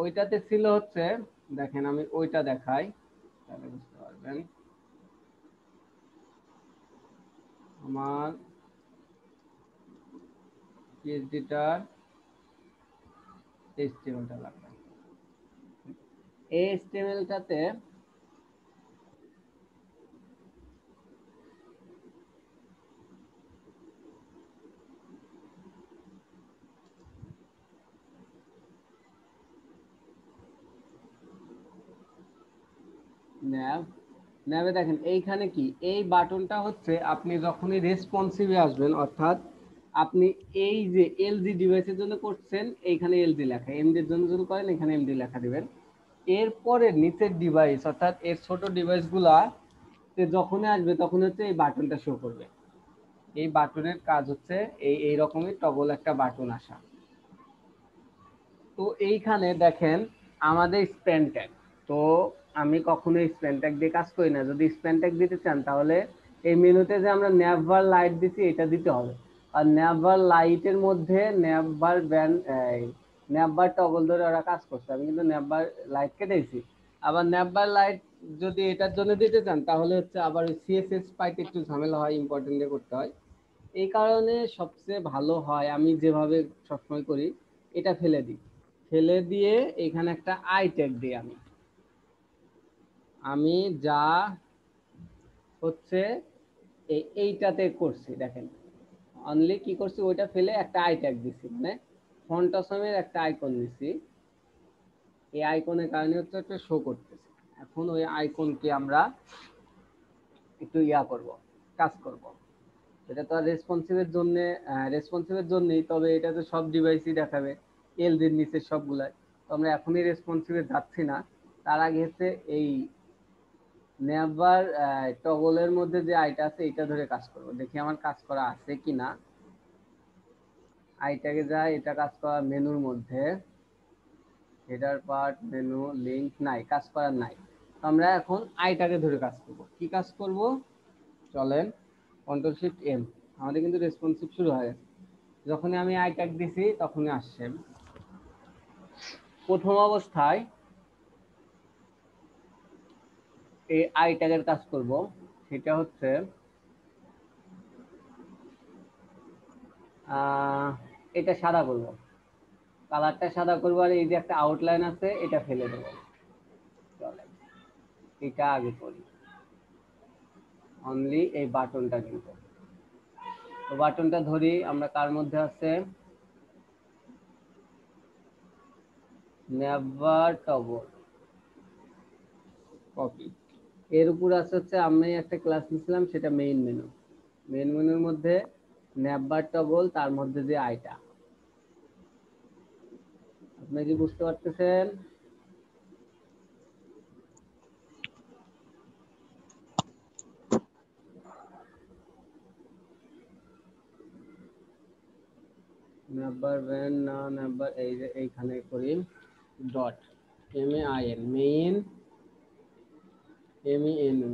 Speaker 1: ওইটাতে ছিল হচ্ছে, দেখেন আমি ওইটা দেখাই তাহলে বুঝতে পারবেন। আমার পিএইচডিটার এইচটিএমএলটা লাগবে। এই এইচটিএমএলটাতে ন্যাভ ন্যাভে দেখেন এইখানে কি, এই বাটনটা হচ্ছে আপনি যখনই রেসপন্সিভে আসবেন, অর্থাৎ আপনি এই যে এলজি ডিভাইসের জন্য করছেন এইখানে এলজি লেখা, এমডি এর জন্য যদি করেন এখানে এমডি লেখা দিবেন। এরপরে নিচের ডিভাইস অর্থাৎ এর ছোট ডিভাইসগুলা যখনই আসবে তখন হচ্ছে এই বাটনটা শো করবে। এই বাটনের কাজ হচ্ছে এই রকমই টগল একটা বাটন আসা। তো এইখানে দেখেন আমাদের স্প্যান ট্যাগ, তো আমি কখনো স্প্যান ট্যাগ দিয়ে কাজ করি না। যদি স্প্যান ট্যাগ দিতে চান তাহলে এই মেনুতে যে আমরা ন্যাভবার লাইট দিছি এটা দিতে হবে। আর ন্যাভবার লাইটের মধ্যে ন্যাভবার ব্যান্ড ন্যাভবার টগল ধরে ওরা কাজ করছে, আমি কিন্তু ন্যাভবার লাইট কেটেছি। আবার ন্যাভবার লাইট যদি এটার জন্য দিতে চান তাহলে হচ্ছে আবার সিএসএস পাইতে একটু ঝামেলা হয়, ইম্পর্টেন্টলি করতে হয়। এই কারণে সবচেয়ে ভালো হয় আমি যেভাবে সবসময় করি, এটা ফেলে দিই, ফেলে দিয়ে এখানে একটা আই ট্যাগ দিই। আমি যা হচ্ছে এইটাতে করছি দেখেন, অনলি কি করছি ওইটা ফেলে একটা আই ট্যাগ দিছি, মানে ফন্ট অসমের একটা আইকন দিছি। এই আইকনের কারণে হচ্ছে একটা শো করতেছে। এখন ওই আইকনকে আমরা একটু করব, কাজ করব। এটা তো আর রেসপন্সিভের জন্যই, তবে এটা তো সব ডিভাইসই দেখাবে এলজির নিচের সবগুলাই। তো আমরা এখনই রেসপন্সিভে যাচ্ছি না, তার আগে হচ্ছে এই নেভার টগলের মধ্যে যে আইটা আছে এটা ধরে কাজ করব, দেখি আমার কাজ করা আছে কিনা। আইটাকে যায়, এটা কাজ করা মেনুর মধ্যে, হেডার পার্ট মেনু লিংক নাই, কাজ করার নাই। আমরা এখন আইটাকে ধরে কাজ করব। কি কাজ করব চলেন, কন্ট্রোল শিফট এম, আমাদের কিন্তু রেসপন্সিভ শুরু হয়ে গেছে। যখনই আমি আই ট্যাগ দিছি তখনই আসছে। প্রথম অবস্থায় এই আই ট্যাগের কাজ করব, সেটা হচ্ছে এটা সাদা করব, কালারটা সাদা করবো, আর এই যে একটা আউটলাইন আছে এটা ফেলে দেবো। চলে, এটা আগে করি, অনলি এই বাটনটা কিন্তু। তো বাটনটা ধরি আমরা, কার মধ্যে আছে, নেভার টগল, কপি। এর উপর আছে হচ্ছে আমি একটা ক্লাস নিয়েছিলাম, সেটা মেইন মেনু। মেইন মেনুর মধ্যে নেভার টগল, তার মধ্যে যে আইটা, আপনি কি বুঝতে পারতেছেন? নেভার ভ্যান না, নেভার এই যে এইখানে করি ডট MAIN, মেইন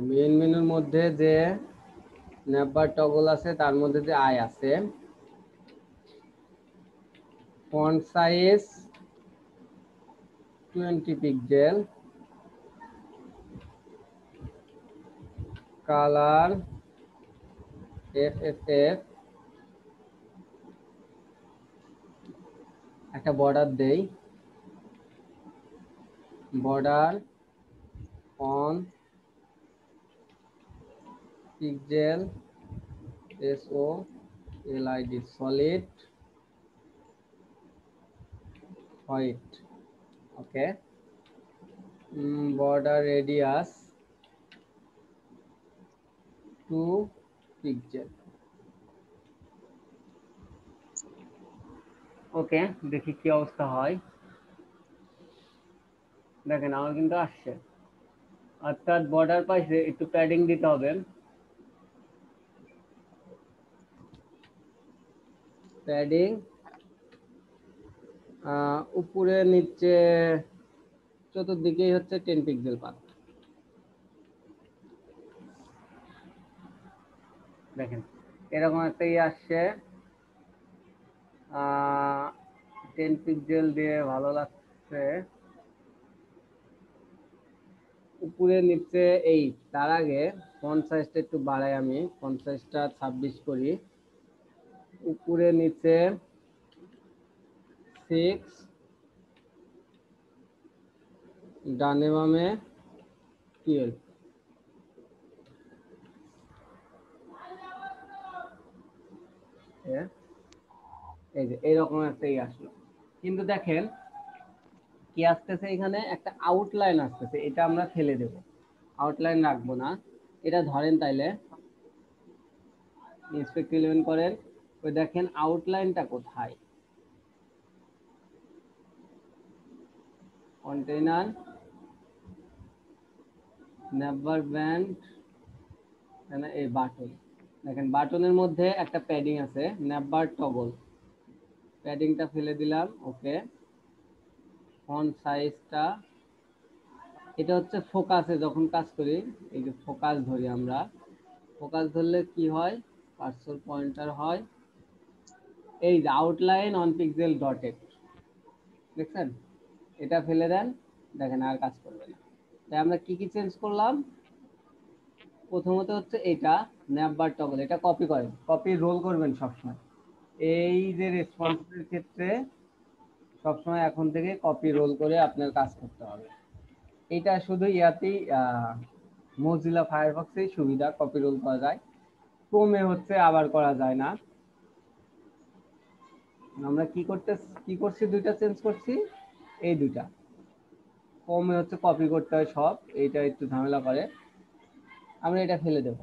Speaker 1: মেইন মেনুর মধ্যে যে নেভার টগল আছে তার মধ্যে যে আই আছে, font size 20 pixel, colour FFF একটা বর্ডার দেই, border one pixel SOLID solid white. Okay, border radius 2 pixel. Okay, দেখি কি অবস্থা হয়। দেখেন আমার কিন্তু আসছে, অর্থাৎ বর্ডার পাশে একটু প্যাডিং দিতে হবে। প্যাডিং উপরে নিচে চতুর্দিকেই হচ্ছে 10 পিক্সেল পাত। দেখেন এরকম একটা আসছে, 10 পিক্সেল দিয়ে ভালো লাগছে। উপরে নিচে এই, তার আগে ফন্ট সাইজটা একটু বাড়াই, আমি ফন্ট সাইজটা 26 করি। উপরে নিচে 6, ডানে বামে 12। এই যে এইরকম একটা আসলো, কিন্তু দেখেন কি আসতেছে, এখানে একটা আউটলাইন আসতেছে, এটা আমরা ফেলে দেব, আউটলাইন রাখবো না। এটা ধরেন তাইলে ইন্সপেক্ট 11 করেন, ওই দেখেন আউটলাইনটা কোথায়, কন্টেইনার নেভার ব্যান্ড, এই বাটন। দেখেন বাটনের মধ্যে একটা প্যাডিং আছে, নেভার টগল, প্যাডিংটা ফেলে দিলাম। ওকে, ফন্ট সাইজটা, এটা হচ্ছে ফোকাসে যখন কাজ করি, এই যে ফোকাস ধরি আমরা, ফোকাস ধরলে কি হয়, কার্সর পয়েন্টার হয়, এই যে আউটলাইন অন পিক্সেল ডটেড, দেখছেন? এটা ফেলে দেন, দেখেন আর কাজ করবে না। তাই আমরা কি কি চেঞ্জ করলাম, প্রথমত হচ্ছে এটা ন্যাপবার টগল, এটা কপি করেন, কপি রোল করবেন সবসময়। এই যে রেসপন্সের ক্ষেত্রে সবসময় এখন থেকে কপি রোল করে আপনার কাজ করতে হবে। এটা শুধু ইয়াতেই মোজিলা ফায়ারফক্সেই সুবিধা, কপি রোল করা যায়, ক্রোমে হচ্ছে আবার করা যায় না। আমরা কি করছি, দুইটা চেঞ্জ করছি, এই দুইটা। ক্রোমে হচ্ছে কপি করতে হয় সব, এইটা একটু ঝামেলা করে, আমরা এটা ফেলে দেব।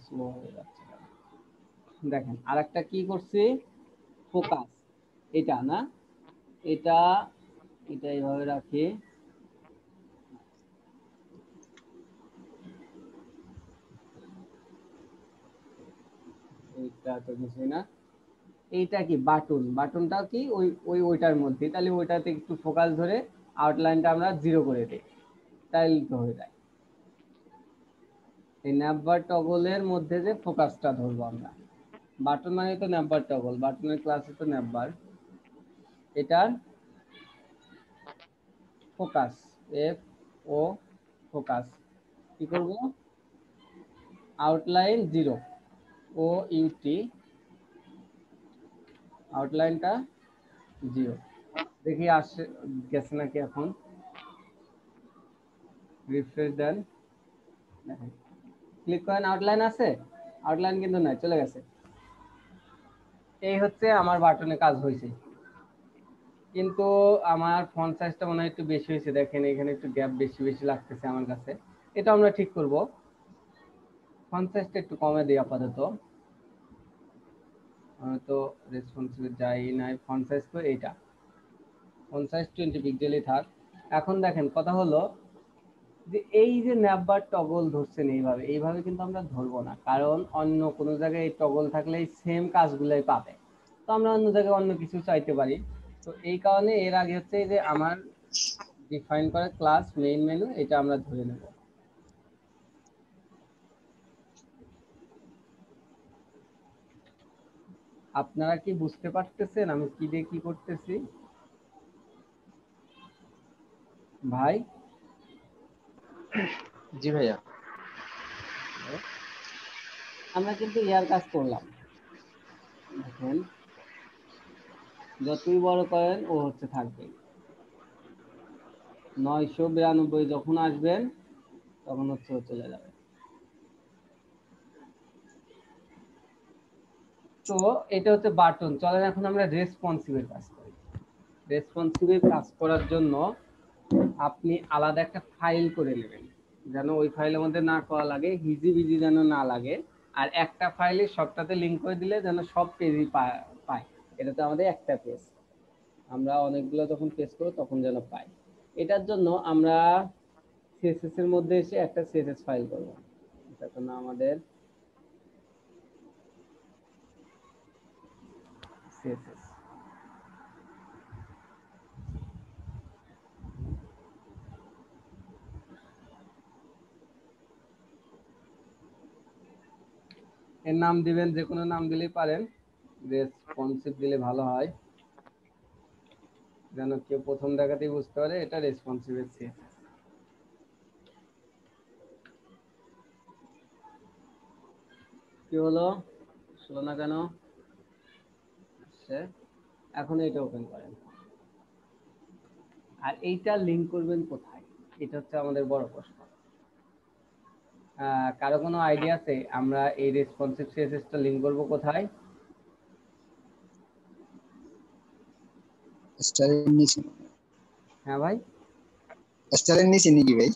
Speaker 1: স্লো হয়ে যাচ্ছে, দেখেন আরেকটা কি করছি, ফোকাস, এটা না, এটা এটা এইভাবে রাখি, এইটা তো কিছুই না। এইটা কি বাটন, বাটনটা কি ওই ওই ওইটার মধ্যে, তাহলে ওইটাতে একটু ফোকাস ধরে আউটলাইনটা আমরা 0 করে দিই, তাইলে তো হয়ে যায়। এই ন্যাপবার টগলের মধ্যে যে ফোকাসটা ধরবো আমরা, বাটন মানে তো ন্যাপবার টগল, বাটনের ক্লাসে তো ন্যাপবার, এটার ফোকাস, এফ ও ফোকাস, কি করব, আউটলাইন 0 ও ইউটি, আউটলাইনটা 0। দেখি আসে গেছে নাকি, এখন রিফ্রেশ দেন, দেখেন ক্লিক করেন, আউটলাইন আছে, আউটলাইন কিন্তু নাই, চলে গেছে। এই হচ্ছে আমার বাটনে কাজ হয়েছে, কিন্তু আমার ফন্ট সাইজটা মনে হয় একটু বেশি হয়েছে, দেখেন এখানে একটু গ্যাপ বেশি বেশি লাগতেছে আমার কাছে, এটা আমরা ঠিক করব। ফন্ট সাইজটা একটু কমে দিই আপাতত, তো রেসপন্সিভ যাই নাই, ফন্ট সাইজ তো এইটা, ফন্ট সাইজ 20 পিক্সেলই থাক। এখন দেখেন কথা হলো যে এই যে ন্যাপবার টগল ধরছেন এইভাবে, এইভাবে কিন্তু আমরা ধরবো না, কারণ অন্য কোনো জায়গায় এই টগল থাকলে এই সেম কাজগুলোই পাবে, তো আমরা অন্য জায়গায় অন্য কিছু চাইতে পারি। তো এই কারণে এর আগে হচ্ছে যে আমার ডিফাইন করা ক্লাস মেইন মেনু, এটা আমরা ধরে নেব। আপনারা কি বুঝতে পারতেছেন আমি কি দিয়ে কি করতেছি? ভাই
Speaker 4: জি ভাইয়া।
Speaker 1: আমরা কিন্তু ইয়ার কাজ করলাম, দেখেন যতই বড় করেন ও হচ্ছে থাকবে। 992 যখন আসবেন তখন হচ্ছে ও চলে যাবে। তো এটা হচ্ছে বাটন। চলেন এখন আমরা রেসপন্সিভের কাজ করি। রেসপন্সিভের কাজ করার জন্য আপনি আলাদা একটা ফাইল করে নেবেন, যেন ওই ফাইলের মধ্যে না করা লাগে, হিজিবিজি যেন না লাগে। আর একটা ফাইলে সবটাতে লিঙ্ক করে দিলে যেন সব পেজই পায়। এটা তো আমাদের একটা পেজ, আমরা অনেকগুলো যখন পেজ করব তখন যেন পাই। এটার জন্য আমরা সিএসএস এর মধ্যে এসে একটা সিএসএস ফাইল করব। এটার জন্য আমাদের সিএসএস, এর নাম দিবেন, যে কোনো নাম দিলেই পারেন, রেসপন্সিভ দিলে ভালো হয়, যেন কেউ প্রথম দেখাতেই বুঝতে পারে এটা রেসপন্সিভের সিএসএস। কি হলো, শোনো না কেন? এখন এটা ওপেন করেন। আর এইটা লিংক করবেন কোথায়, এটা হচ্ছে আমাদের বড় প্রশ্ন। কারো কোনো আইডিয়া আছে আমরা এই রেসপন্সিভ সিএসএসটা লিংক করব কোথায়?
Speaker 3: স্টাইলের নিচে।
Speaker 1: হ্যাঁ ভাই,
Speaker 3: স্টাইলের নিচে নাকি ভাই?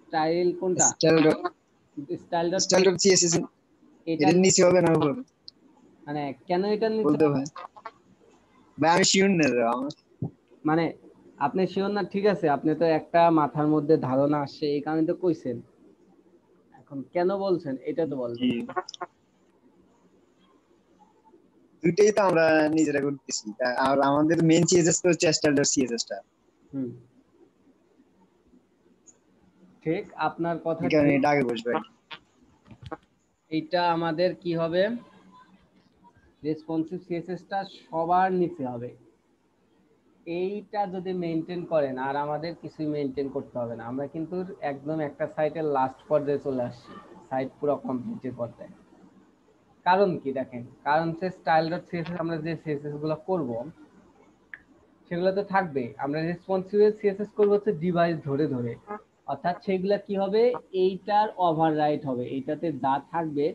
Speaker 1: স্টাইল কোনটা? স্টাইল
Speaker 3: স্টাইল ডট সিএসএস
Speaker 1: এটা
Speaker 3: এর নিচে হবে না উপর?
Speaker 1: মানে কেন এটার নিচে
Speaker 3: বলতে
Speaker 1: হবে?
Speaker 3: ভাই, ভাই আমি শিওর না রে, আমার
Speaker 1: মানে আপনি শিওর না, ঠিক আছে, আপনি তো একটা মাথার মধ্যে ধারণা আসছে এই কারণে তো কইছেন, এখন কেন বলছেন এটা তো বলবেন।
Speaker 3: জি, দুইটাই তো আমরা নিজেরা করতেছি। আর আমাদের মেইন সিএসএস তো হচ্ছে স্টাইল ডট সিএসএস টা।
Speaker 1: হুম, ঠিক, আপনার কথা
Speaker 3: এই কারণে
Speaker 1: ঠিক।
Speaker 3: এটা আগে বসবে।
Speaker 1: এইটা আমাদের কি হবে, রেসপন্সিভ সিএসএসটা সবার নিচে হবে। এইটা যদি মেনটেন করেন আর আমাদের কিছুই মেনটেন করতে হবে না, আমরা কিন্তু একদম একটা সাইটের লাস্ট পর্যায়ে চলে আসছি, সাইট পুরো কমপ্লিটের পর্যায়ে। কারণ কি দেখেন, কারণ হচ্ছে স্টাইল ডট সিএসএস আমরা যে সিএসএস গুলো করব সেগুলো তো থাকবে। আমরা রেসপন্সিভ সিএসএস করব হচ্ছে ডিভাইস ধরে ধরে, অর্থাৎ সেগুলা কি হবে, এইটার ওভাররাইট হবে, এইটাতে যা থাকবে,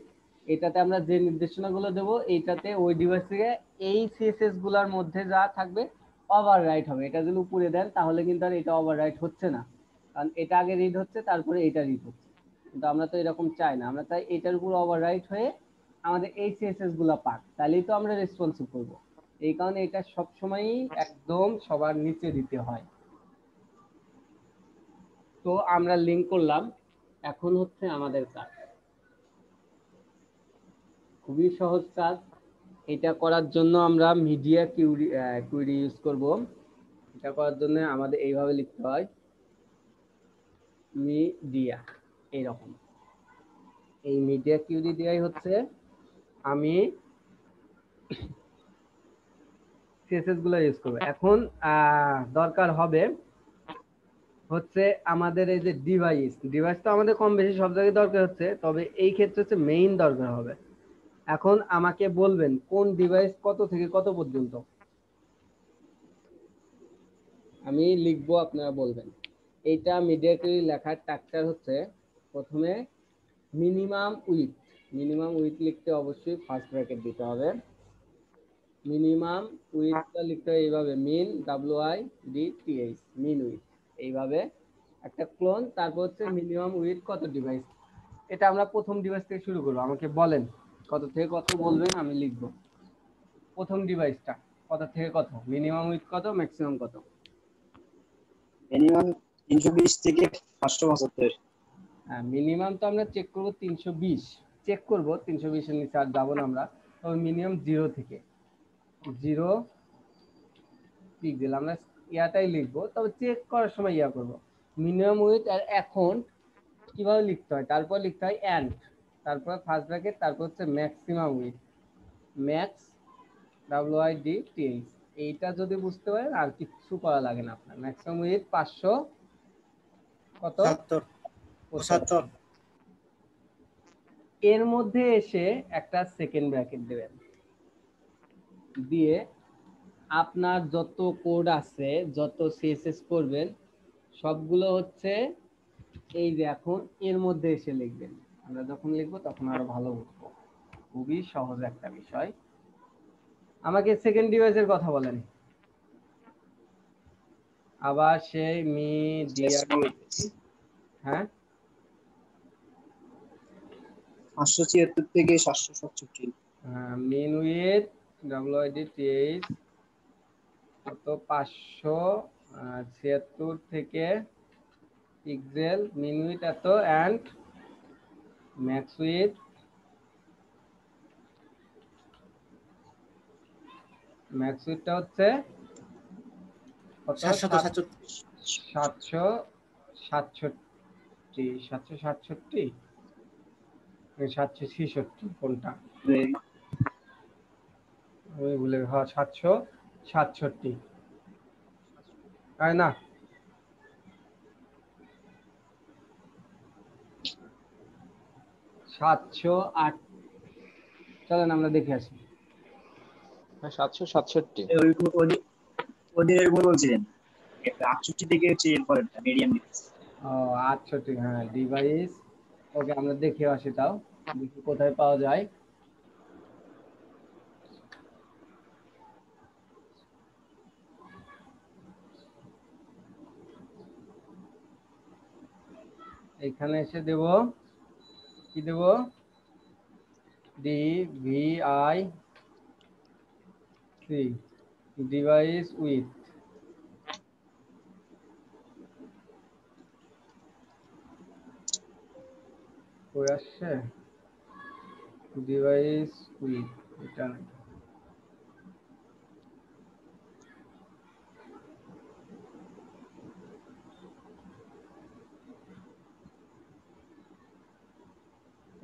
Speaker 1: এটাতে আমরা যে নির্দেশনাগুলো দেব এইটাতে ওই ডিভাইস থেকে এই সিএসএস গুলার মধ্যে যা থাকবে ওভাররাইট হবে। এটা যদি উপরে দেন তাহলে কিন্তু আর এটা ওভাররাইট হচ্ছে না, কারণ এটা আগে রিড হচ্ছে তারপরে এটা রিড হচ্ছে। কিন্তু আমরা তো এরকম চাই না, আমরা চাই এটার উপর ওভাররাইট হয়ে আমাদের এই সিএসএস গুলা পাক, তাহলেই তো আমরা রেসপন্সিভ করব। এই কারণে এটা সবসময়ই একদম সবার নিচে দিতে হয়। তো আমরা লিংক করলাম, এখন হচ্ছে আমাদের কাজ, খুবই সহজ কাজ। এটা করার জন্য আমরা মিডিয়া কুইরি ইউজ করব। এটা করার জন্য আমাদের এইভাবে লিখতে হয়, মিডিয়া, এইরকম। এই মিডিয়া কিউরি দিয়াই হচ্ছে আমি সিএসএস গুলো ইউজ করব। এখন দরকার হবে হচ্ছে আমাদের এই যে ডিভাইস তো আমাদের কম বেশি সব জায়গায় দরকার হচ্ছে, তবে এই ক্ষেত্রে হচ্ছে মেইন দরকার হবে। এখন আমাকে বলবেন কোন ডিভাইস কত থেকে কত পর্যন্ত, আমি লিখবো আপনারা বলবেন। এইটা মিডিয়া কিউরি লেখার স্ট্রাকচার হচ্ছে, প্রথমে মিনিমাম উইথ লিখতে অবশ্যই ফার্স্ট ব্র্যাকেট দিতে হবে। মিনিমাম উইথটা লিখতে হয় এইভাবে, মিন WIDTH, মিন উইথ, এইভাবে একটা ক্লোন। তারপর হচ্ছে মিনিমাম উইথ কত ডিভাইস, এটা আমরা প্রথম ডিভাইস থেকে শুরু করবো। আমাকে বলেন কত থেকে কত বলবেন, আমি লিখবো প্রথম ডিভাইসটা কত থেকে কত, মিনিমাম উইথ কত, ম্যাক্সিমাম কত।
Speaker 3: মিনিমাম 320 থেকে 575।
Speaker 1: হ্যাঁ, মিনিমাম তো আমরা চেক করবো 320, চেক করবো 320-এর নিচে আর যাবো না আমরা। তবে মিনিমাম 0 থেকে 0 পিক্সেল আমরা ইয়াটাই লিখবো, তবে চেক করার সময় ইয়া করবো মিনিমাম উইথ। আর এখন কিভাবে লিখতে হয়, তারপর লিখতে হয় এন্ড, তারপর ফার্স্ট ব্র্যাকেট, তারপর হচ্ছে ম্যাক্সিমাম উইথ, ম্যাক্স WIDTH, এইটা যদি বুঝতে পারেন আর কিছু করা লাগে না আপনার। ম্যাক্সিমাম উইথ 500 কত
Speaker 2: 75
Speaker 1: এর মধ্যে এসে একটা সেকেন্ড ব্র্যাকেট দেবেন, দিয়ে আপনার যত কোড আছে, যত সিএসএস করবেন সবগুলো হচ্ছে এই যে এখন এর মধ্যে এসে লিখবেন। আমরা যখন লিখবো তখন আরো ভালো বুঝবো। খুবই সহজ একটা বিষয়। আমাকে সেকেন্ড ডিভাইসের কথা বলেন। আবার সেই মিডিয়া, হ্যাঁ
Speaker 3: 576 থেকে 767
Speaker 1: মেন উইথ WID23 কত 576 থেকে পিক্সেল মিন উইথ এত এন্ড ম্যাক্স উইথ টা হচ্ছে কত 767 কোনটা আমি ভুলে, হ্যাঁ 767 তাই না? সাতশো আট, চলেন আমরা দেখে আসি।
Speaker 4: 767
Speaker 3: ওদের এরকম বলছিলেন 68 থেকে হচ্ছে এরপরেরটা মিডিয়াম ডিভাইস।
Speaker 1: ও 68, হ্যাঁ ডিভাইস। ওকে আমরা দেখে আসি, তাও দেখি কোথায় পাওয়া যায়। এখানে এসে দেব, কি দেব, DVI3 ডিভাইস উইথ, কই আসছে ডিভাইস উইথ, এটা না,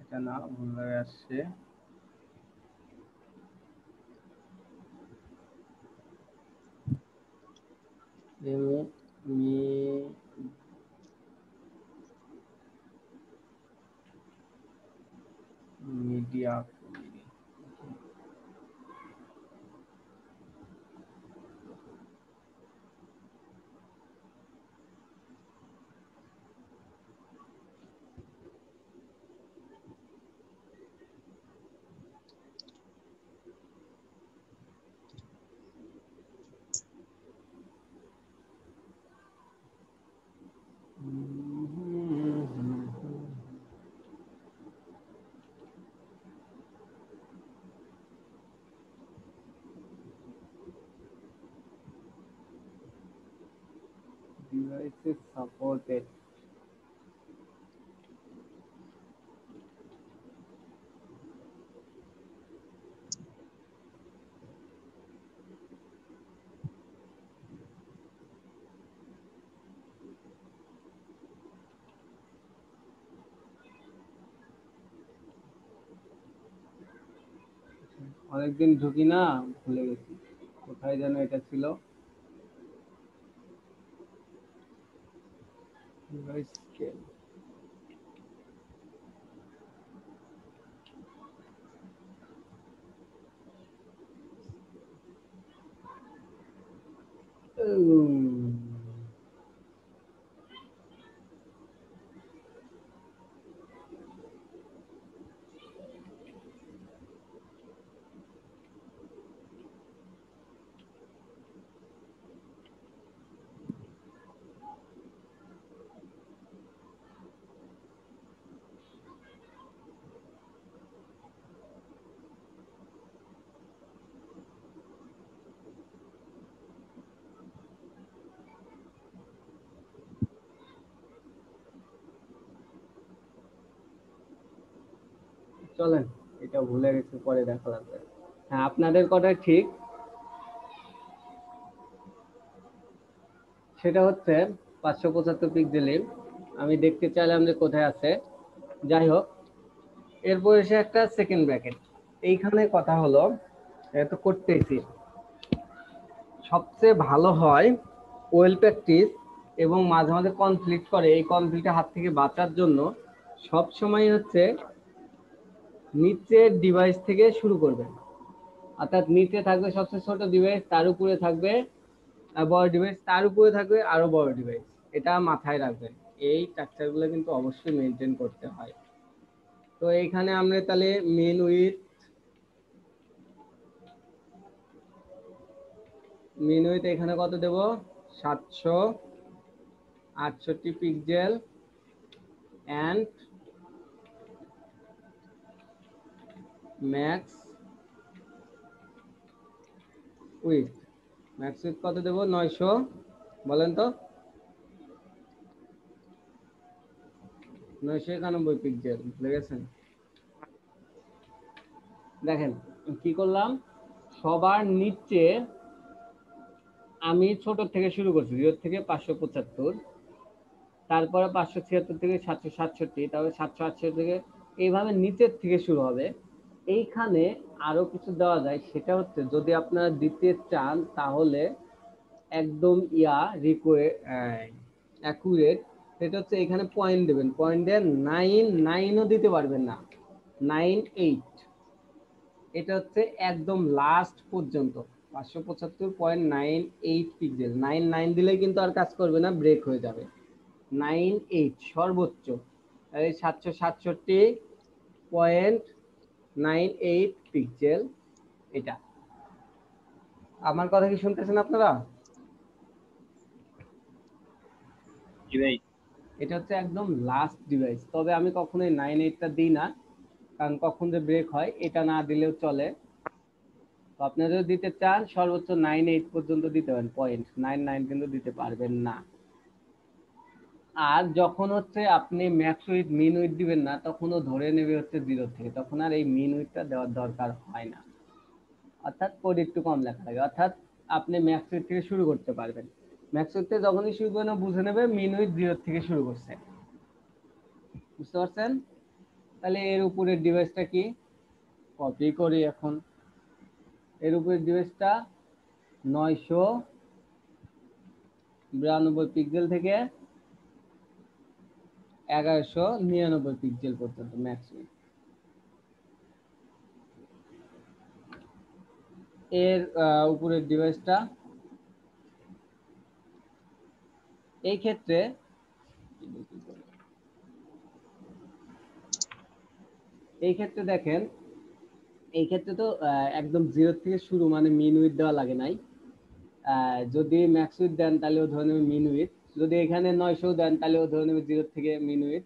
Speaker 1: এটা না, ভুল হয়ে আসছে। Media devices supported. অনেকদিন ঢুকি না, ভুলে গেছি কোথায় যেন এটা ছিল। ডিভাইস স্কেল, চলেন এটা ভুলে গেছি, পরে দেখা লাগবে। হ্যাঁ আপনাদের কথা ঠিক, সেটা হচ্ছে 575 পিক্সেলে। আমি দেখতে চাইলাম যে কোথায় আছে, যাই হোক। এরপর এসে একটা সেকেন্ড ব্র্যাকেট। এইখানে কথা হলো, এটা তো করতেছি, সবচেয়ে ভালো হয় ওয়েল প্র্যাকটিস এবং মাঝে মাঝে কনফ্লিক্ট করে, এই কনফ্লিক্টের হাত থেকে বাঁচার জন্য সব সময় হচ্ছে নিচের ডিভাইস থেকে শুরু করবেন। অর্থাৎ নিচে থাকবে সবচেয়ে ছোট ডিভাইস, তার উপরে থাকবে বড় ডিভাইস, তার উপরে থাকবে আরো বড় ডিভাইস। এটা মাথায় রাখবেন, এই স্ট্রাকচারগুলো কিন্তু অবশ্যই মেনটেন করতে হয়। তো এইখানে আমরা তাহলে মেন উইথ এখানে কত দেব, 768 পিক্সেল এন্ড ম্যাক্স উইথ কত দেব, 900, বলেন তো, 991 পিক্সেল, বুঝতে গেছেন? দেখেন কি করলাম, সবার নিচে আমি ছোট থেকে শুরু করছি, 0 থেকে 575, তারপরে 576 থেকে 767, তারপরে 768 থেকে, এইভাবে নিচের থেকে শুরু হবে। এইখানে আরো কিছু দেওয়া যায়, সেটা হচ্ছে যদি আপনারা দিতে চান তাহলে একদম অ্যাকুরেট, সেটা হচ্ছে এখানে পয়েন্ট দেবেন, পয়েন্ট দেন 9ও দিতে পারবেন না, 98, এটা হচ্ছে একদম লাস্ট পর্যন্ত 575.98 পিক্সেল। 99 দিলে কিন্তু আর কাজ করবে না, ব্রেক হয়ে যাবে। 98 সর্বোচ্চ, এই 767.98 পিক্সেল। এটা আমার কথা কি শুনতেছেন আপনারা? এটা হচ্ছে একদম লাস্ট ডিভাইস, তবে আমি কখনোই 98টা দিই না, কারণ কখন যে ব্রেক হয়, এটা না দিলেও চলে। তো আপনারা যদি দিতে চান সর্বোচ্চ 98 পর্যন্ত দিতে পারেন, 0.99 কিন্তু দিতে পারবেন না। আর যখন হচ্ছে আপনি ম্যাক্স উইথ মিন উইথ দিবেন না, তখনও ধরে নেবে হচ্ছে 0 থেকে, তখন আর এই মিন উইথটা দেওয়ার দরকার হয় না, অর্থাৎ কোড একটু কম লেখা লাগে। অর্থাৎ আপনি ম্যাক্স উইথ থেকে শুরু করতে পারবেন, ম্যাক্স উইথ থেকে যখনই শুরু করবেন বুঝে নেবে মিন উইথ 0 থেকে শুরু করছে, বুঝতে পারছেন? তাহলে এর উপরের ডিভাইসটা কি, কপি করি এখন। এর উপরের ডিভাইসটা 992 পিক্সেল থেকে 1199 পিক্সেল পর্যন্ত ম্যাক্স উইথ। এর উপরের ডিভাইসটা, এই ক্ষেত্রে দেখেন, এই ক্ষেত্রে তো একদম 0 থেকে শুরু, মানে মিন উইথ দেওয়া লাগে নাই। যদি ম্যাক্স উইথ দেন তাহলে ও ধরে নেবে মিন উইথ, যদি এখানে 900 দেন তাহলে ও ধরে নেবে 0 থেকে মিন উইথ।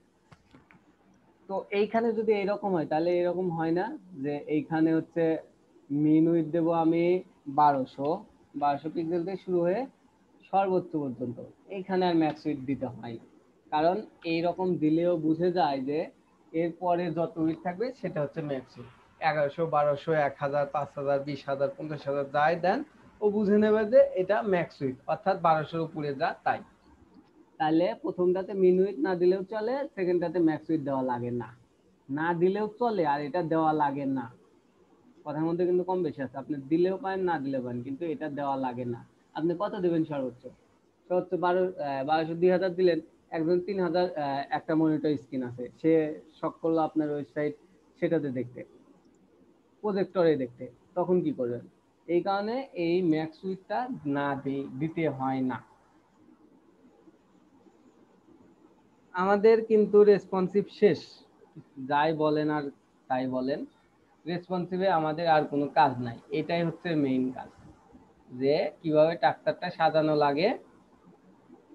Speaker 1: তো এইখানে যদি এরকম হয় তাহলে এরকম হয় না যে এইখানে হচ্ছে মিন উইথ দেবো আমি 1200 পিক্সেল থেকে শুরু হয়ে সর্বোচ্চ পর্যন্ত, এইখানে আর ম্যাক্স উইথ দিতে হয় না, কারণ এইরকম দিলেও বুঝে যায় যে এরপরে যত উইথ থাকবে সেটা হচ্ছে ম্যাক্স উইথ। 1100, 1200, 1000, 5000, 20000, 50000 যাই দেন, ও বুঝে নেবে যে এটা ম্যাক্স উইথ, অর্থাৎ 1200-র উপরে যা তাই। তাহলে প্রথমটাতে মিন উইথ না দিলেও চলে, সেকেন্ডটাতে ম্যাক্স উইথ দেওয়া লাগে না, না দিলেও চলে, আর এটা দেওয়া লাগে না। কথার মধ্যে কিন্তু কম বেশি আছে, আপনি দিলেও পারেন না দিলেও পারেন, কিন্তু এটা দেওয়া লাগে না। আপনি কত দেবেন সর্বোচ্চ? সর্বোচ্চ 1200, 2000 দিলেন। একজন 3000 একটা মনিটর স্ক্রিন আছে, সে শখ করলো আপনার ওয়েবসাইট সেটাতে দেখতে, প্রজেক্টরে দেখতে, তখন কি করবেন? এই কারণে এই ম্যাক্স উইথটা না দিতে হয় না। আমাদের কিন্তু রেসপন্সিভ শেষ, যাই বলেন আর তাই বলেন, রেসপন্সিভে আমাদের আর কোনো কাজ নাই, এটাই হচ্ছে মেইন কাজ, যে কিভাবে ট্রাক্টরটা সাজানো লাগে,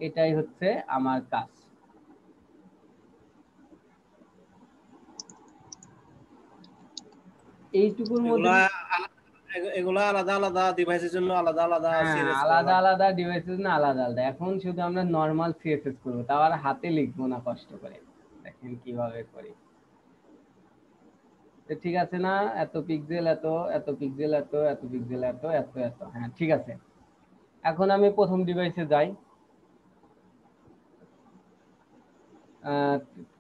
Speaker 1: এটাই হচ্ছে আমার কাজ। এইটুকুর মধ্যে
Speaker 2: এগুলা আলাদা আলাদা ডিভাইসের জন্য আলাদা আলাদা সিএসএস করা
Speaker 1: আলাদা
Speaker 2: লাগবে।
Speaker 1: আলাদা ডিভাইসেস না, আলাদা আলাদা। এখন শুধু আমরা নরমাল সিএসএস করবো, তাও আর হাতে লিখবো না কষ্ট করে। দেখেন কিভাবে করি, ঠিক আছে না? এত পিক্সেল, এত এত পিক্সেল, এত এত পিক্সেল, এত এত এত, হ্যাঁ ঠিক আছে। এখন আমি প্রথম ডিভাইসে যাই,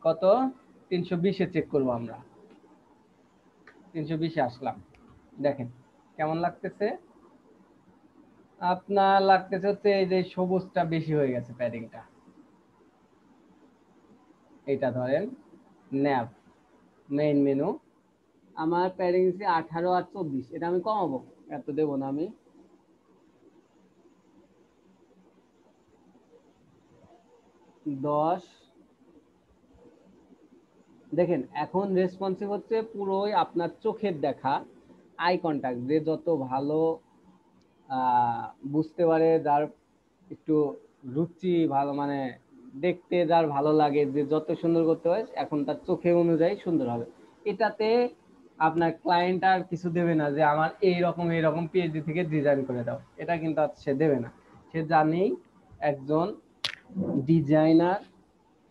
Speaker 1: কত, 320-এ চেক করবো আমরা। 320-এ আসলাম, দেখেন কেমন লাগতেছে। আপনার লাগতেছে হচ্ছে এই যে সবুজটা বেশি হয়ে গেছে প্যাডিংটা, এটা ধরেন ন্যাব মেইন মেনু, আমার প্যাডিং 18 আর 24, এটা আমি কমাবো, এত দেবো না আমি, 10। দেখেন এখন রেসপন্সিভ হচ্ছে পুরোই আপনার চোখের দেখা, আই কন্টাক্ট, যে যত ভালো বুঝতে পারে, যার একটু রুচি ভালো, মানে দেখতে যার ভালো লাগে, যে যত সুন্দর করতে হয় এখন তার চোখে অনুযায়ী সুন্দর হবে। এটাতে আপনার ক্লায়েন্ট আর কিছু দেবে না যে আমার এইরকম পিএইচডি থেকে ডিজাইন করে দাও, এটা কিন্তু আর সে দেবে না। সে জানেই একজন ডিজাইনার,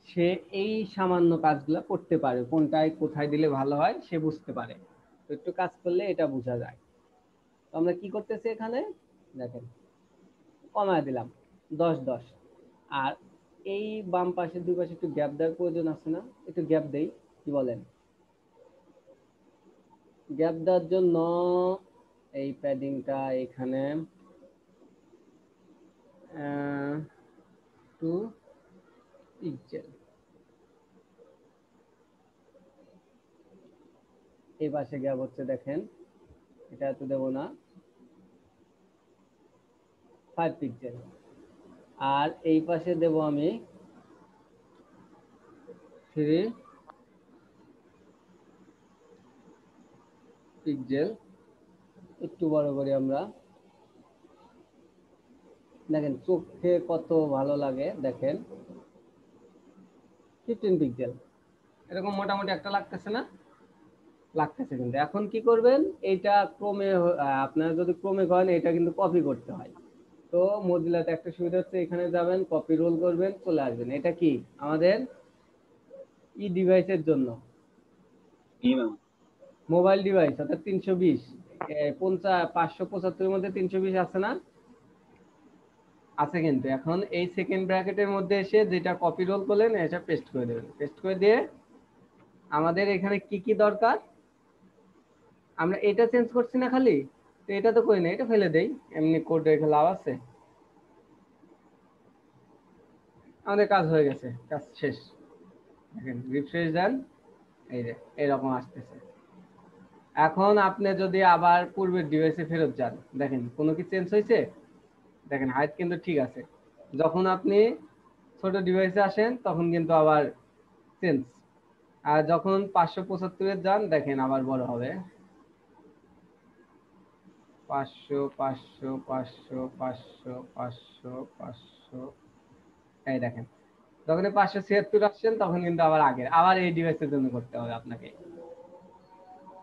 Speaker 1: সে এই সামান্য কাজগুলো করতে পারে, কোনটায় কোথায় দিলে ভালো হয় সে বুঝতে পারে। তো একটু কাজ করলে এটা বোঝা যায়। তো আমরা কি করতেছি এখানে দেখেন, কমায় দিলাম 10 আর এই বাম পাশে দুই পাশে একটু গ্যাপ দেওয়ার প্রয়োজন আছে না, একটু গ্যাপ দেই, কি বলেন? গ্যাপ দেওয়ার জন্য এই প্যাডিংটা এখানে 2 পিক্সেল, এই পাশে গ্যাপ হচ্ছে দেখেন, এটা এত দেবো না, 5 পিক্সেল, আর এই পাশে দেব আমি 3 পিক্সেল। একটু বড় করি আমরা, দেখেন চোখে কত ভালো লাগে, দেখেন 15 পিক্সেল, এরকম মোটামুটি একটা লাগতেছে না? লাগতেছে। কিন্তু এখন কি করবেন, এইটা ক্রমে আপনারা যদি ক্রমে করেন এটা কিন্তু কপি করতে হয়। তো মজিলাতে একটা সুবিধা হচ্ছে, এখানে যাবেন কপি রোল করবেন, চলে আসবেন। এটা কি আমাদের ই ডিভাইসের জন্য, মোবাইল ডিভাইস, অর্থাৎ 320 575 মধ্যে 320 আছে না? আছে। কিন্তু এখন এই সেকেন্ড ব্র্যাকেটের মধ্যে এসে যেটা কপি রোল করলেন এটা পেস্ট করে দেবেন। পেস্ট করে দিয়ে আমাদের এখানে কি কি দরকার, আমরা এটা চেঞ্জ করছি না খালি, তো এটা তো করি না, এটা ফেলে দেই, এমনি কোড রেখে লাভ আছে? আমাদের কাজ হয়ে গেছে, কাজ শেষ। দেখেন রিফ্রেশ দেন, এই যে এরকম আসতেছে। এখন আপনি যদি আবার পূর্বের ডিভাইসে ফেরত যান, দেখেন কোনো কি চেঞ্জ হয়েছে? দেখেন হাইট কিন্তু ঠিক আছে। যখন আপনি ছোট ডিভাইসে আসেন তখন কিন্তু আবার চেঞ্জ, আর যখন 575 যান দেখেন আবার বড় হবে, 500 500 500 500 500 500, এই দেখেন যখন 576 আসছেন তখন কিন্তু আবার আবার এই ডিভাইসের জন্য করতে হবে আপনাকে।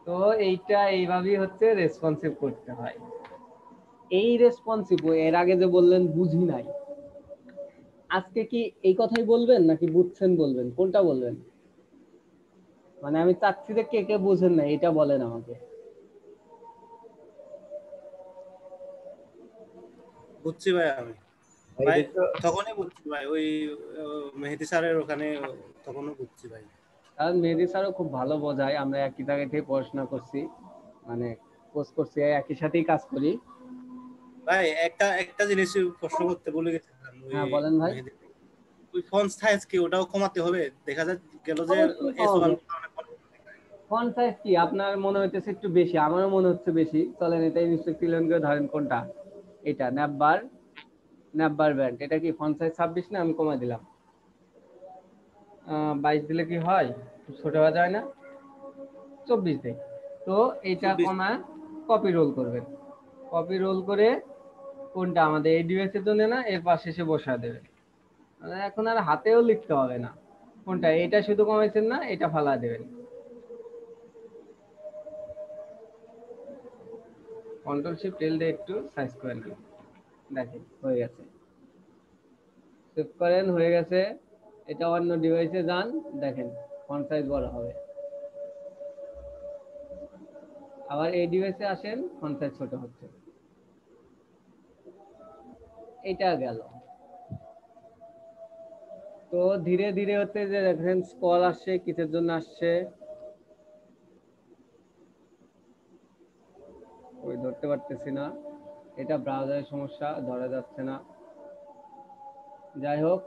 Speaker 1: তো এইটা এইভাবেই হচ্ছে রেসপন্সিভ করতে হয়। এই রেসপন্সিভ, এর আগে যে বললেন বুঝি নাই, আজকে কি এই কথাই বলবেন নাকি বুঝছেন বলবেন, কোনটা বলবেন? মানে আমি চাচ্ছি যে কে কে বুঝেন না এটা বলেন আমাকে।
Speaker 2: বুঝছি ভাই, আমি ভাই তখনই বুঝছি ভাই, ওই মেহেদী স্যারের ওখানে তখনও বুঝছি ভাই।
Speaker 1: কারণ মেহেদী স্যারও খুব ভালো বোঝায়, আমরা একই জায়গা থেকে পড়াশোনা করছি, মানে কোর্স করছি, একই সাথেই কাজ করি।
Speaker 2: ভাই একটা একটা জিনিস প্রশ্ন করতে ভুলে গেছিলাম, ওই
Speaker 1: হ্যাঁ বলেন ভাই।
Speaker 2: মেহেদী, ওই ফন্ট সাইজ কি ওটাও কমাতে হবে? দেখা যায় গেল যে
Speaker 1: অবশ্যই
Speaker 2: S1
Speaker 1: কমাবো। ফন্ট সাইজ কি আপনার মনে হইতেছে একটু বেশি, আমারও মনে হচ্ছে বেশি, চলেন এটাই নিশ্চয়ই ক্লিয়ার করে ধরেন কোনটা, এটা ন্যাববার ব্যান্ড, এটা কি ফন্ট সাইজ 26 না? আমি কমাই দিলাম 22 দিলে কি হয়, ছোট হয়ে যায় না? 24 দেই। তো এইটা
Speaker 2: 24।
Speaker 1: কমা কপি রোল করবেন, কপি রোল করে কোনটা আমাদের এই ডিভাইসের জন্য না, এর পাশে এসে বসা দেবে। মানে এখন আর হাতেও লিখতে হবে না, কোনটা এটা শুধু কমাইছেন না, এটা ফালা দেবেন। কন্ট্রোল শিফট এল দিয়ে একটু সাইজ করে নেন, দেখেন হয়ে গেছে। সেভ করেন, হয়ে গেছে। এটা অন্য ডিভাইসে যান, দেখেন ফন্ট সাইজ বড় হবে। আবার এই ডিভাইসে আসেন, ফন্ট সাইজ ছোট হচ্ছে। এটা গেল। তো ধীরে ধীরে হচ্ছে যে রেফারেন্স কল আসছে, কিসের জন্য আসছে ওই ধরতে পারতেছি না। এটা ব্রাউজারের সমস্যা, ধরা যাচ্ছে না। যাই হোক,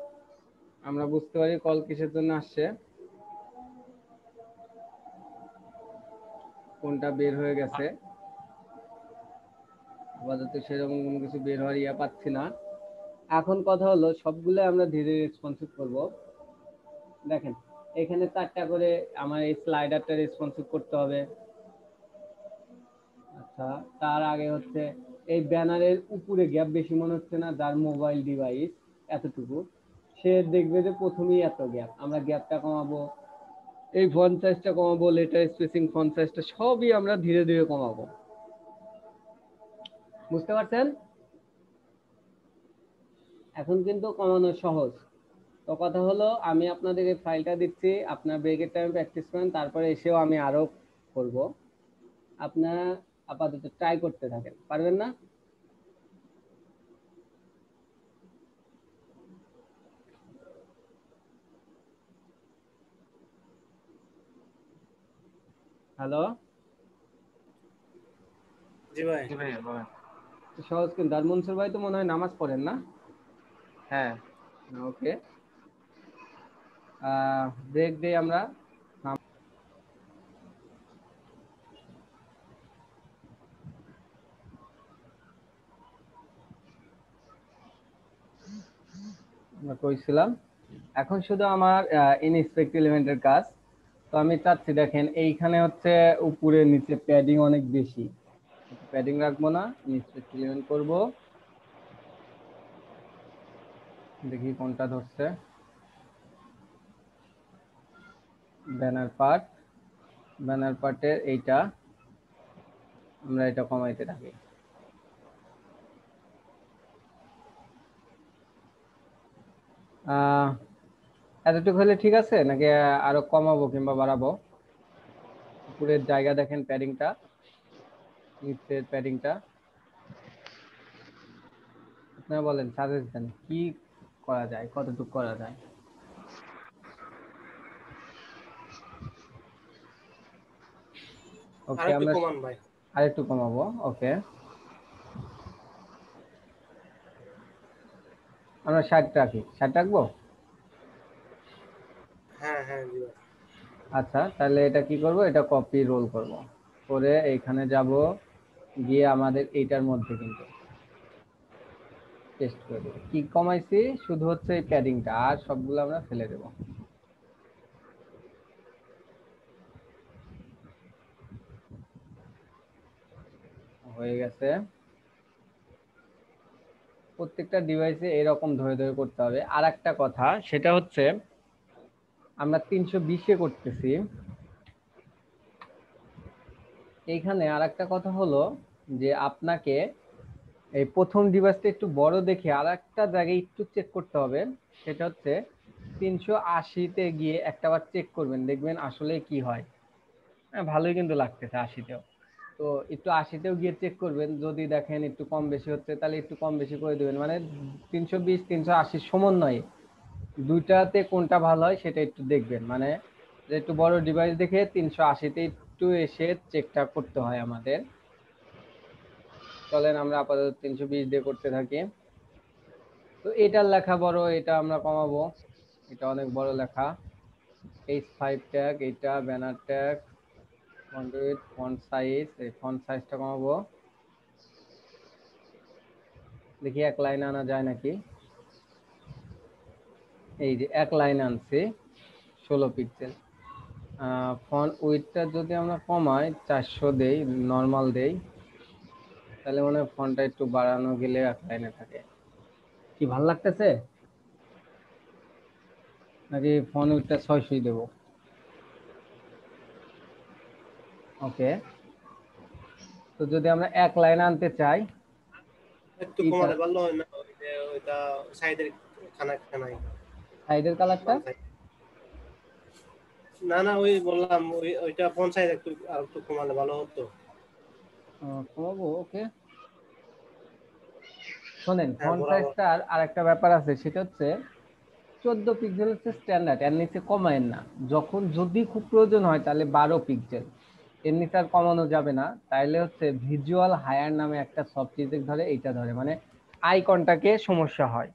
Speaker 1: আমরা বুঝতে পারি কল কিসের জন্য আসছে, কোনটা বের হয়ে গেছে। আপাতত সেরকম কোনো কিছু বের হওয়ার ইয়া পাচ্ছি না। এখন কথা হলো সবগুলো আমরা ধীরে রেসপন্সিভ করব। দেখেন এখানে 4টা করে আমার এই স্লাইডারটা রেসপন্সিভ করতে হবে। আচ্ছা, তার আগে হচ্ছে এই ব্যানারের উপরে গ্যাপ বেশি মনে হচ্ছে না, যার মোবাইল ডিভাইস এতটুকু, সে দেখবে যে প্রথমেই এত গ্যাপ, আমরা গ্যাপটা কমাবো। এই ফন্ট সাইজটা কমাবো, লেটার স্পেসিং, ফন্ট সাইজটা সবই আমরা ধীরে ধীরে কমাবো। বুঝতে পারছেন? এখন কিন্তু কমানো সহজ। তো কথা হলো, আমি আপনাদেরকে ফাইলটা দিচ্ছি, আপনার ব্রেকের টাইমে প্র্যাকটিস করেন, তারপরে এসেও আমি আরো করব। আপনারা আপাতত ট্রাই করতে থাকেন, পারবেন না? হ্যালো,
Speaker 2: জি ভাই।
Speaker 1: সহজ কিন্তু। আর মনসুর ভাই তো মনে হয় নামাজ পড়েন না?
Speaker 4: হ্যাঁ।
Speaker 1: ওকে, ব্রেক দেই আমরা। আমরা কইছিলাম এখন শুধু আমার ইনস্পেক্ট এলিমেন্টের কাজ। তো আমি চাচ্ছি, দেখেন এইখানে হচ্ছে উপরে নিচে প্যাডিং অনেক বেশি, প্যাডিং রাখবো না, ইনস্পেক্ট এলিমেন্ট করব। দেখি কোনটা ধরছে। ব্যানার পার্ট, ব্যানার পার্টের এইটা আমরা এটা কমাইতে থাকি। এতটুকু হলে ঠিক আছে নাকি আরো কমাবো কিংবা বাড়াবো? উপরের জায়গা দেখেন, প্যাডিংটা, নিচের প্যাডিংটা আপনারা বলেন, সাজেস্ট দেন কি করা যায়, কতটুকু করা যায়। ওকে,
Speaker 2: আরেকটু
Speaker 1: আমরা
Speaker 2: কমান ভাই।
Speaker 1: আরেকটু কমাবো। ওকে, আমরা 60 রাখি, 60 রাখবো।
Speaker 2: হ্যাঁ হ্যাঁ জি ভাই।
Speaker 1: আচ্ছা, তাহলে এটা কি করব, এটা কপি রোল করব, করে এইখানে যাব, গিয়ে আমাদের এইটার মধ্যে কিন্তু পেস্ট করে দেব। কি কমাইছি শুধু হচ্ছে এই প্যাডিংটা, আর সবগুলো আমরা ফেলে দেব। হয়ে গেছে। প্রত্যেকটা ডিভাইসে এরকম ধরে ধরে করতে হবে। আর একটা কথা, সেটা হচ্ছে আমরা 320-এ করতেছি। এইখানে আর একটা কথা হলো যে আপনাকে এই প্রথম ডিভাইসটা একটু বড় দেখে আর একটা জায়গায় একটু চেক করতে হবে। সেটা হচ্ছে 380-তে গিয়ে একটাবার চেক করবেন, দেখবেন আসলে কি হয়। হ্যাঁ, ভালোই কিন্তু লাগতেছে 80-তেও। তো একটু 80-তেও গিয়ে চেক করবেন, যদি দেখেন একটু কম বেশি হচ্ছে তাহলে একটু কম বেশি করে দেবেন। মানে 320 380 সমন্বয়ে দুইটাতে কোনটা ভালো হয় সেটা একটু দেখবেন। মানে যে একটু বড় ডিভাইস দেখে 380-তে একটু এসে চেকটা করতে হয় আমাদের। চলেন আমরা আপাতত 320 দিয়ে করতে থাকি। তো এটার লেখা বড়, এটা আমরা কমাবো, এটা অনেক বড় লেখা। H5 ট্যাগ, এটা banner tag, font width, font size, এই ফন্ট সাইজটা কমাবো। দেখি এক লাইন আনা যায় নাকি। এই যে এক লাইন আনছি, 16 পিক্সেল। ফন্ট উইডথটা যদি আমরা কমাই 400 দেই, নর্মাল দেই, তাহলে মনে হয় ফন্টটা একটু বাড়ানো গেলে এক লাইনে থাকে। কি ভাল লাগতেছে নাকি ফন্ট উইডথটা 600 দেবো? ওকে, তো যদি আমরা এক লাইন আনতে চাই,
Speaker 2: একটু কমাতে পারলো হয় না? ওই যে ওইটা সাইডের খানা খানাই
Speaker 1: সাইডের কালারটা
Speaker 2: বাম সাইড। না না, ওই বললাম ওইটা ফোন সাইজ একটু আর একটু কমালে ভালো হতো।
Speaker 1: কমাবো। ওকে, শোনেন,
Speaker 2: হ্যাঁ
Speaker 1: ফন্ট
Speaker 2: বরাবর।
Speaker 1: সাইজটার আর একটা ব্যাপার আছে, সেটা হচ্ছে 14 পিক্সেল হচ্ছে স্ট্যান্ডার্ড, এর নিচে কমায়েন না। যখন যদি খুব প্রয়োজন হয় তাহলে 12 পিক্সেল, এর নিচে আর কমানো যাবে না, তাইলে হচ্ছে ভিজুয়াল হায়ার নামে একটা সফটওয়্যার ধরে, এইটা ধরে, মানে আইকনটাকে সমস্যা হয়।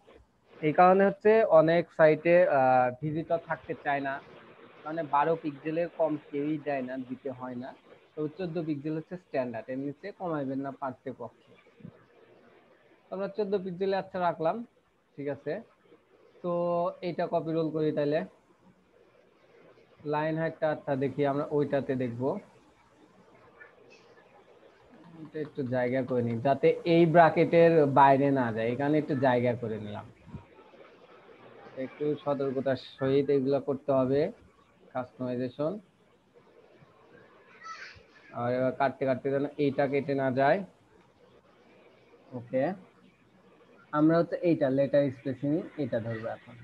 Speaker 1: এই কারণে হচ্ছে অনেক সাইটে ভিজিটর থাকতে চায় না, মানে 12 পিক্সেলের কম কেউই দেয় না, দিতে হয় না। তো 14 পিক্সেল হচ্ছে স্ট্যান্ডার্ড, এর নিচে কমাইবেন না পারতে পক্ষে। আমরা 14 পিক্সেলে আচ্ছা রাখলাম, ঠিক আছে। তো এইটা কপি রোল করি তাইলে। লাইন হাইটটা আচ্ছা দেখি আমরা ওইটাতে দেখবো, এটা একটু জায়গা করে নিই যাতে এই ব্র্যাকেটের বাইরে না যায়, এখানে একটু জায়গা করে নিলাম। একটু সতর্কতার সহিত এগুলো করতে হবে, কাস্টমাইজেশন। আর এবার কাটতে কাটতে যেন এইটা কেটে না যায়। ওকে, আমরা হচ্ছে এইটা লেটার স্পেসিং এটা ধরবো এখন।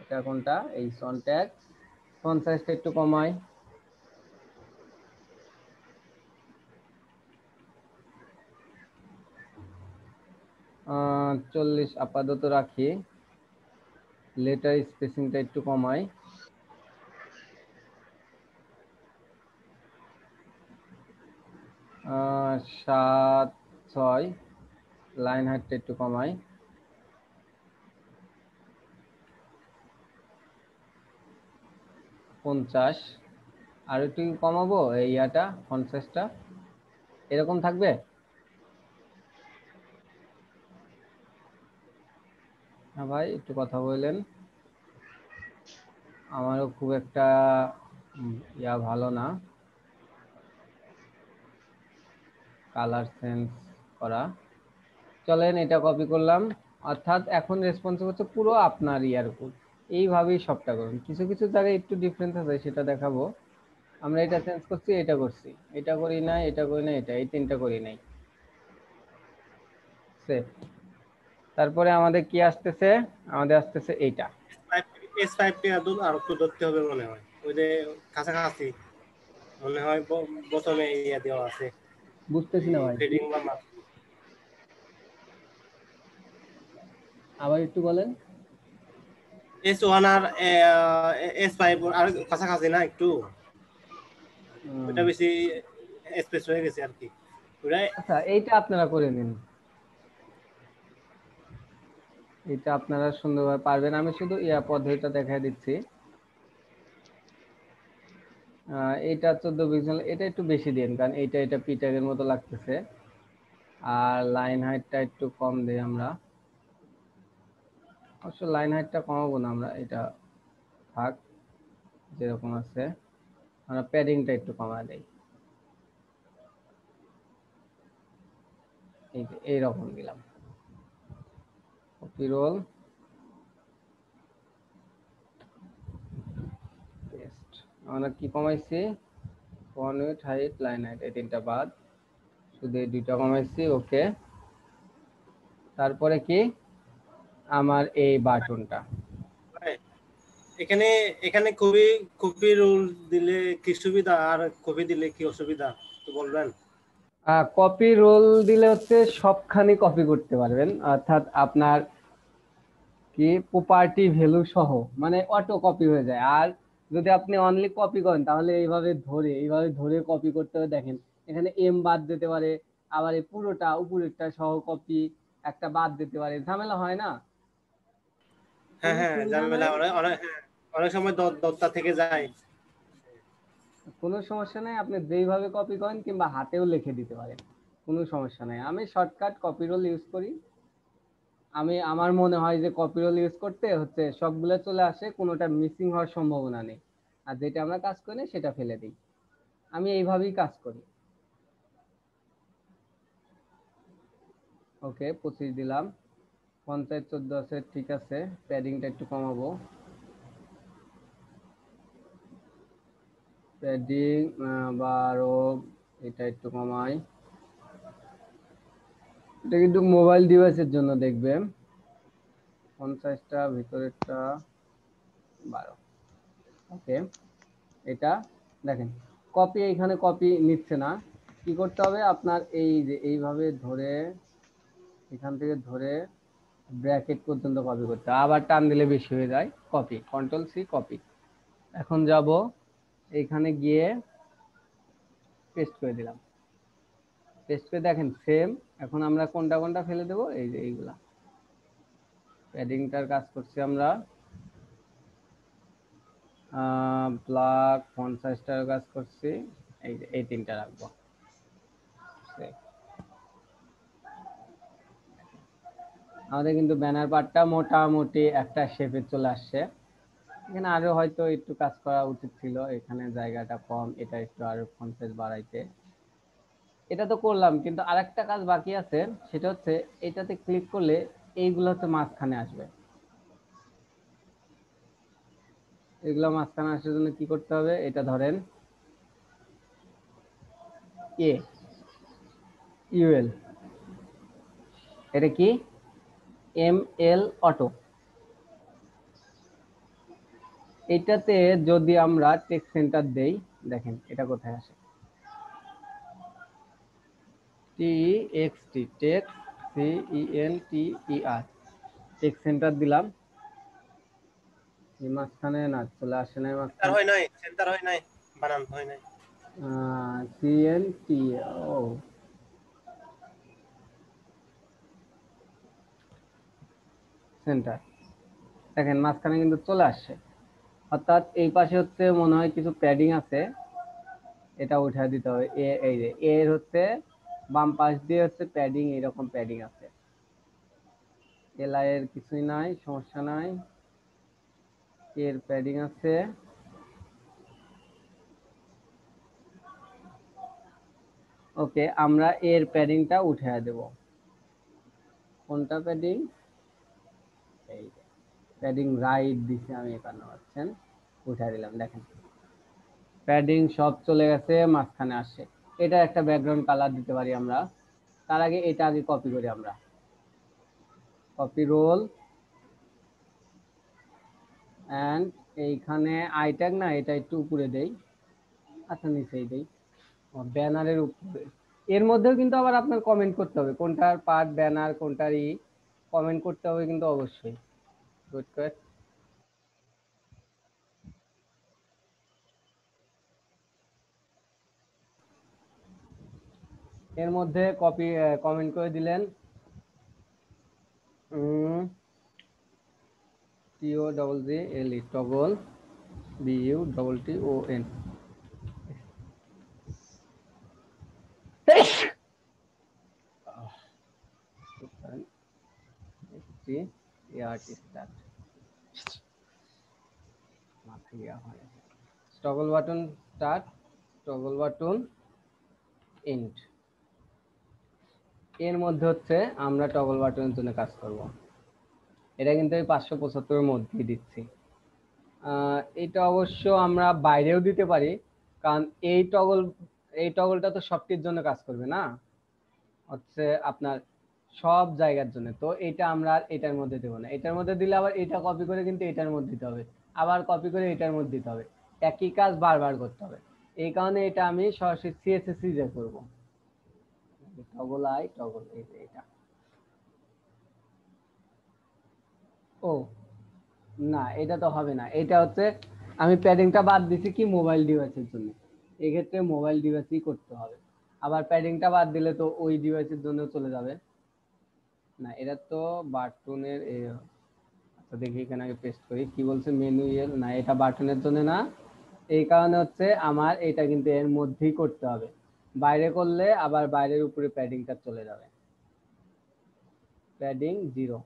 Speaker 1: এটা কোনটা? এই সনট্যাক্স। ফন্ট সাইজটা একটু কমাই, আহ 40 আপাতত রাখি। লেটার স্পেসিংটা একটু কমাই, 7-6। লাইন হাইটটা একটু কমাই, 50। আর একটু কমাবো এই ইয়াটা, ফন্ট সাইজটা এরকম থাকবে। হ্যাঁ ভাই, একটু কথা বললেন, আমারও খুব একটা ইয়া ভালো না কালার সেন্স করা। চলেন এটা কপি করলাম, অর্থাৎ এখন রেসপন্সিভ হচ্ছে পুরো আপনার ইয়ার উপর। এইভাবেই সবটা করুন, কিছু কিছু জায়গায় একটু ডিফারেন্স আছে সেটা দেখাবো। আমরা এটা চেঞ্জ করছি, এটা করছি, এটা করি নাই, এটা করি নাই, এটা এই তিনটা করি নাই। তারপরে আমাদের কি আসতেছে? আমাদের আসতেছে এইটা
Speaker 2: S5 টি আর একটু ধরতে হবে মনে হয়, ওই যে কাছাকাছি মনে হয় প্রথমে ইয়া দেওয়া আছে,
Speaker 1: বুঝতেছি না ভাই,
Speaker 2: ফেডিং বা মাস্ক।
Speaker 1: আবার একটু বলেন।
Speaker 2: S1 আর S5 আর কাছাকাছি না একটু, ওটা বেশি স্পেস হয়ে গেছে আর কি ওটা।
Speaker 1: আচ্ছা এইটা আপনারা করে নিন, এটা আপনারা সুন্দরভাবে পারবেন, আমি শুধু ইয়া পদ্ধতিটা দেখাই দিচ্ছি। এটা 14 পিক্সেল, এটা একটু বেশি দিন, কারণ এটা পিটাগের মতো লাগতেছে। আর লাইন হাইটটা একটু কম দিই আমরা, অবশ্য লাইন হাইটটা কমাবো না আমরা, এটা থাক যেরকম আছে। আমরা প্যাডিংটা একটু কমা দেই, এই যে এইরকম দিলাম। Copy roll, paste. আমরা কি কমাইছি? Font width, height, line height, এই তিনটা বাদ, শুধু এই দুইটা কমাইছি। ওকে, তারপরে কি আমার এই বাটনটা,
Speaker 2: এখানে এখানে কপি কপি রুল দিলে কি সুবিধা আর কপি দিলে কি অসুবিধা তো বলবেন?
Speaker 1: কপি রোল দিলে হচ্ছে সবখানি কপি করতে পারবেন, অর্থাৎ আপনার কি প্রপার্টি ভ্যালু সহ, মানে অটো কপি হয়ে যায়। আর যদি আপনি অনলি কপি করেন তাহলে এইভাবে ধরে কপি করতে হবে। দেখেন এখানে এম বাদ দিতে পারে, আবার এই পুরোটা উপরেরটা সহ কপি একটা বাদ দিতে পারে, ঝামেলা হয় না?
Speaker 2: হ্যাঁ
Speaker 1: কোনো
Speaker 2: হ্যাঁ,
Speaker 1: সুবিধা
Speaker 2: ঝামেলা
Speaker 1: নাই,
Speaker 2: অনেক সময় দত্তা থেকে যায়।
Speaker 1: কোনো সমস্যা নাই। আপনি যেইভাবে কপি করেন কিংবা হাতেও লিখে দিতে পারেন, কোনো সমস্যা নাই। আমি শর্টকাট কপি রোল ইউজ করি। আমার মনে হয় যে কপি রোল ইউজ করতে হচ্ছে সবগুলো চলে আসে, কোনোটা মিসিং হওয়ার সম্ভাবনা নেই, আর যেটা আমরা কাজ করি না সেটা ফেলে দিই। আমি এইভাবেই কাজ করি। ওকে, 25 দিলাম, 50-14 আছে, ঠিক আছে। প্যাডিংটা একটু কমাবো, প্যাডিং 12, এটা একটু কমাই। এটা কিন্তু মোবাইল ডিভাইসের জন্য দেখবেন। 50টা ভিতরেরটা 12। ওকে, এটা দেখেন কপি, এখানে কপি নিচ্ছে না। কি করতে হবে আপনার? এই যে এইভাবে ধরে, এখান থেকে ধরে ব্র্যাকেট পর্যন্ত কপি করতে হবে, আবার টান দিলে বেশি হয়ে যায়। Copy, control C, copy. এখন যাব এখানে গিয়ে পেস্ট করে দিলাম। পেস্ট করে দেখেন সেম। এখন আমরা কোনটা কোনটা ফেলে দেবো, এই যে এইগুলা প্যাডিংটার কাজ করছি আমরা, ব্ল্যাক ফন্ট সাইজটার কাজ করছি, এই যে এই তিনটা রাখবো। আমাদের কিন্তু ব্যানার পার্টটা মোটামুটি একটা শেপে চলে আসছে। এখানে আরো হয়তো একটু কাজ করা উচিত ছিল, এখানে জায়গাটা কম, এটা একটু আরো ফন্ট সাইজ বাড়াইতে। এটা তো করলাম, কিন্তু আরেকটা কাজ বাকি আছে, সেটা হচ্ছে এটাতে ক্লিক করলে এইগুলো হচ্ছে মাঝখানে আসবে। এগুলো মাঝখানে আসার জন্য কি করতে হবে, এটা ধরেন এ ইউএল, এটা কি এমএল অটো। এটাতে যদি আমরা টেক্সট সেন্টার দেই, দেখেন এটা কোথায় আসে, TXT, text CENTER, text centre দিলাম। এই মাঝখানে না চলে আসে না,
Speaker 2: সেন্টার হয় নাই, সেন্টার হয় নাই, বানান হয় নাই।
Speaker 1: CNT, ও সেন্টার, দেখেন মাঝখানে কিন্তু চলে আসছে। অর্থাৎ এই পাশে হচ্ছে মনে হয় কিছু প্যাডিং আছে, এটা উঠায় দিতে হবে। এই যে এর হচ্ছে বাম পাশ দিয়ে হচ্ছে প্যাডিং, এরকম প্যাডিং আছে। এলআই এর কিছুই নাই, সমস্যা নাই, এর প্যাডিং আছে। ওকে, আমরা এর প্যাডিংটা উঠায় দেব। কোনটা প্যাডিং, এই যে প্যাডিং রাইট দিছি আমি 51%, উঠায় দিলাম। দেখেন প্যাডিং সব চলে গেছে, মাঝখানে আসছে। এটা একটা ব্যাকগ্রাউন্ড কালার দিতে পারি আমরা। তার আগে এটা আগে কপি করি আমরা, কপি রোল এন্ড এইখানে আই ট্যাগ না, এটা একটু উপরে দেই, আচ্ছা নিচেই দেই, ব্যানারের উপরে। এর মধ্যেও কিন্তু আবার আপনার কমেন্ট করতে হবে, কোনটার পার্ট ব্যানার, কোনটার কমেন্ট করতে হবে কিন্তু অবশ্যই। Good good. এর মধ্যে কপি কমেন্ট করে দিলেন, TOGGLE, toggle, BUTTON। Toggle button start, toggle button end. এর মধ্যে হচ্ছে আমরা টগল বাটনের জন্য কাজ করব। এটা কিন্তু এই 575 এর মধ্যেই দিচ্ছি। এটা অবশ্য আমরা বাইরেও দিতে পারি, কারণ এই টগলটা তো সবটির জন্য কাজ করবে না, হচ্ছে আপনার সব জায়গার জন্য। তো এটা আমরা আর এটার মধ্যে দেবো না, এটার মধ্যে দিলে আবার এটা কপি করে কিন্তু এটার মধ্যে দিতে হবে, আবার কপি করে এটার মধ্যে দিতে হবে, একই কাজ বারবার করতে হবে। এই কারণে এটা আমি সরাসরি CSS দিয়ে করব। টগল আই টগল, এটা ও না, এটা তো হবে না। এটা হচ্ছে আমি প্যাডিংটা বাদ দিছি কি মোবাইল ডিভাইসের জন্য, এই ক্ষেত্রে মোবাইল ডিভাইসই করতে হবে। আবার প্যাডিংটা বাদ দিলে তো ওই ডিভাইসের জন্য চলে যাবে না, এটা তো বাটনের। আচ্ছা দেখি এখানে আগে পেস্ট করি, কি বলছে ম্যানুয়াল, না এটা বাটনের জন্য না। এই কারণে হচ্ছে আমার এটা কিন্তু এর মধ্যেই করতে হবে, বাইরে করলে আবার বাইরের উপরে প্যাডিংটা চলে যাবে, প্যাডিং 0।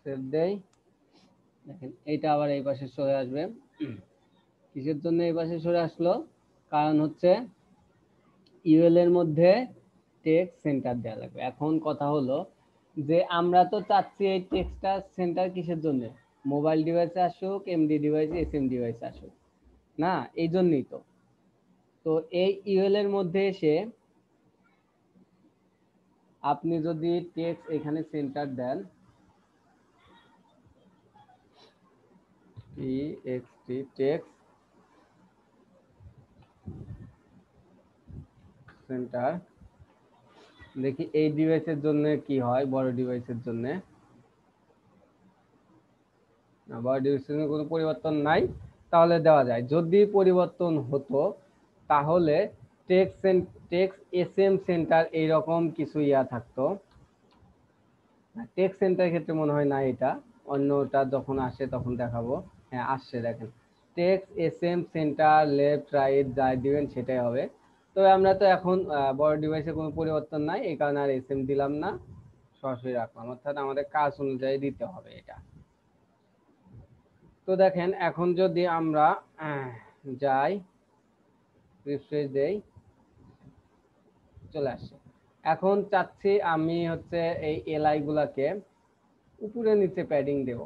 Speaker 1: সেভ দেই, দেখেন এইটা আবার এই পাশে সরে আসবে। কিসের জন্য এই পাশে সরে আসলো, কারণ হচ্ছে ইউএল এর মধ্যে টেক্সট সেন্টার দেওয়া লাগবে। এখন কথা হলো যে আমরা তো চাচ্ছি এই টেক্সটটা সেন্টার কিসের জন্য, মোবাইল ডিভাইসে আসুক, এমডি ডিভাইসে, এসএম ডিভাইসে আসুক না, এই জন্যই তো। তো এই ইউএল এর মধ্যে এসে আপনি যদি টেক্সট এখানে সেন্টার দেন, টিএক্সটি টেক্সট সেন্টার, দেখি এই ডিভাইসের জন্য কি হয়, বড় ডিভাইসের জন্য বডি ডিউরেশনে কোনো পরিবর্তন নাই, তাহলে দেওয়া যায়। যদি পরিবর্তন হতো তাহলে টেক্সট এসএম সেন্টার এইরকম কিছু ইয়া থাকতো। টেক্সট সেন্টারের ক্ষেত্রে মনে হয় না, এটা অন্যটা যখন আসে তখন দেখাবো। হ্যাঁ আসছে, দেখেন text SM centre left right যা দিবেন সেটাই হবে। তবে আমরা তো এখন বড় ডিভাইসে কোনো পরিবর্তন নাই, এই কারণে আর এসএম দিলাম না, সরাসরি রাখলাম, অর্থাৎ আমাদের কাজ অনুযায়ী দিতে হবে এটা। তো দেখেন এখন যদি আমরা যাই রিফ্রেশ দেই, চলে আসছে। এখন চাচ্ছি আমি হচ্ছে এই এলআই গুলাকে উপরে নিচে প্যাডিং দেব।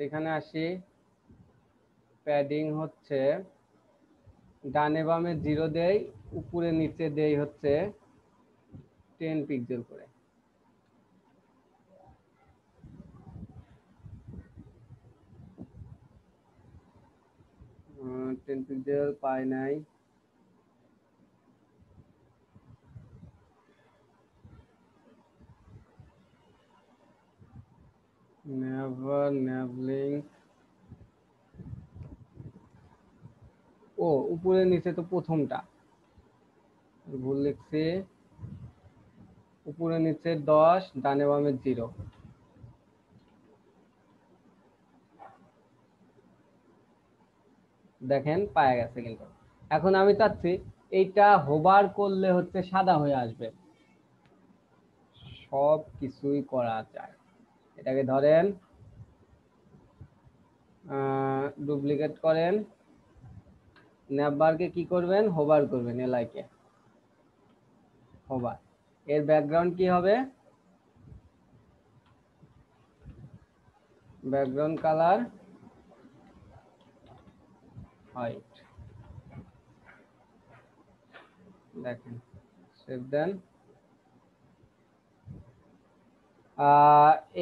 Speaker 1: এখানে আসি, প্যাডিং হচ্ছে ডানে বামে 0 দেই, উপরে নিচে দেই হচ্ছে 10 পিক্সেল করে। টেন পিক্সেল পাই নাই। নেভার নেভলিং, ও উপরে নিচে তো প্রথমটা ভুল লিখছি, উপরে নিচে 10 ডানে বামে 0। দেখেন পাওয়া গেছে। কিন্তু এখন আমি চাচ্ছি এইটা হোভার করলে হচ্ছে সাদা হয়ে আসবে। সব কিছুই করা যায়। এটাকে ধরেন ডুপ্লিকেট করেন, ন্যাভবারকে কি করবেন, হোভার করবেন, এলআইকে হোভার। এর ব্যাকগ্রাউন্ড কি হবে, ব্যাকগ্রাউন্ড কালার হোয়াইট। দেখেন সেভ দেন।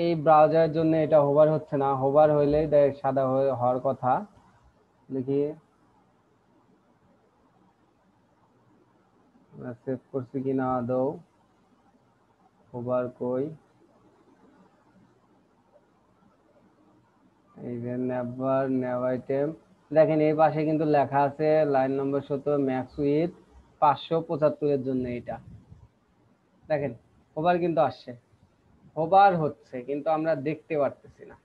Speaker 1: এই ব্রাউজারের জন্য এটা হোভার হচ্ছে না, হোভার হইলে সাদা হওয়ার কথা। দেখি সেভ করছি কিনা আদৌ, হোভার কই, এই যে নেভার নেভ আইটেম। দেখেন এই পাশে কিন্তু লেখা আছে লাইন নম্বর 17 ম্যাক্স উইথ 575 এর জন্য এটা। দেখেন হোভার কিন্তু আসছে, হোভার হচ্ছে, কিন্তু আমরা দেখতে পারতেছি না।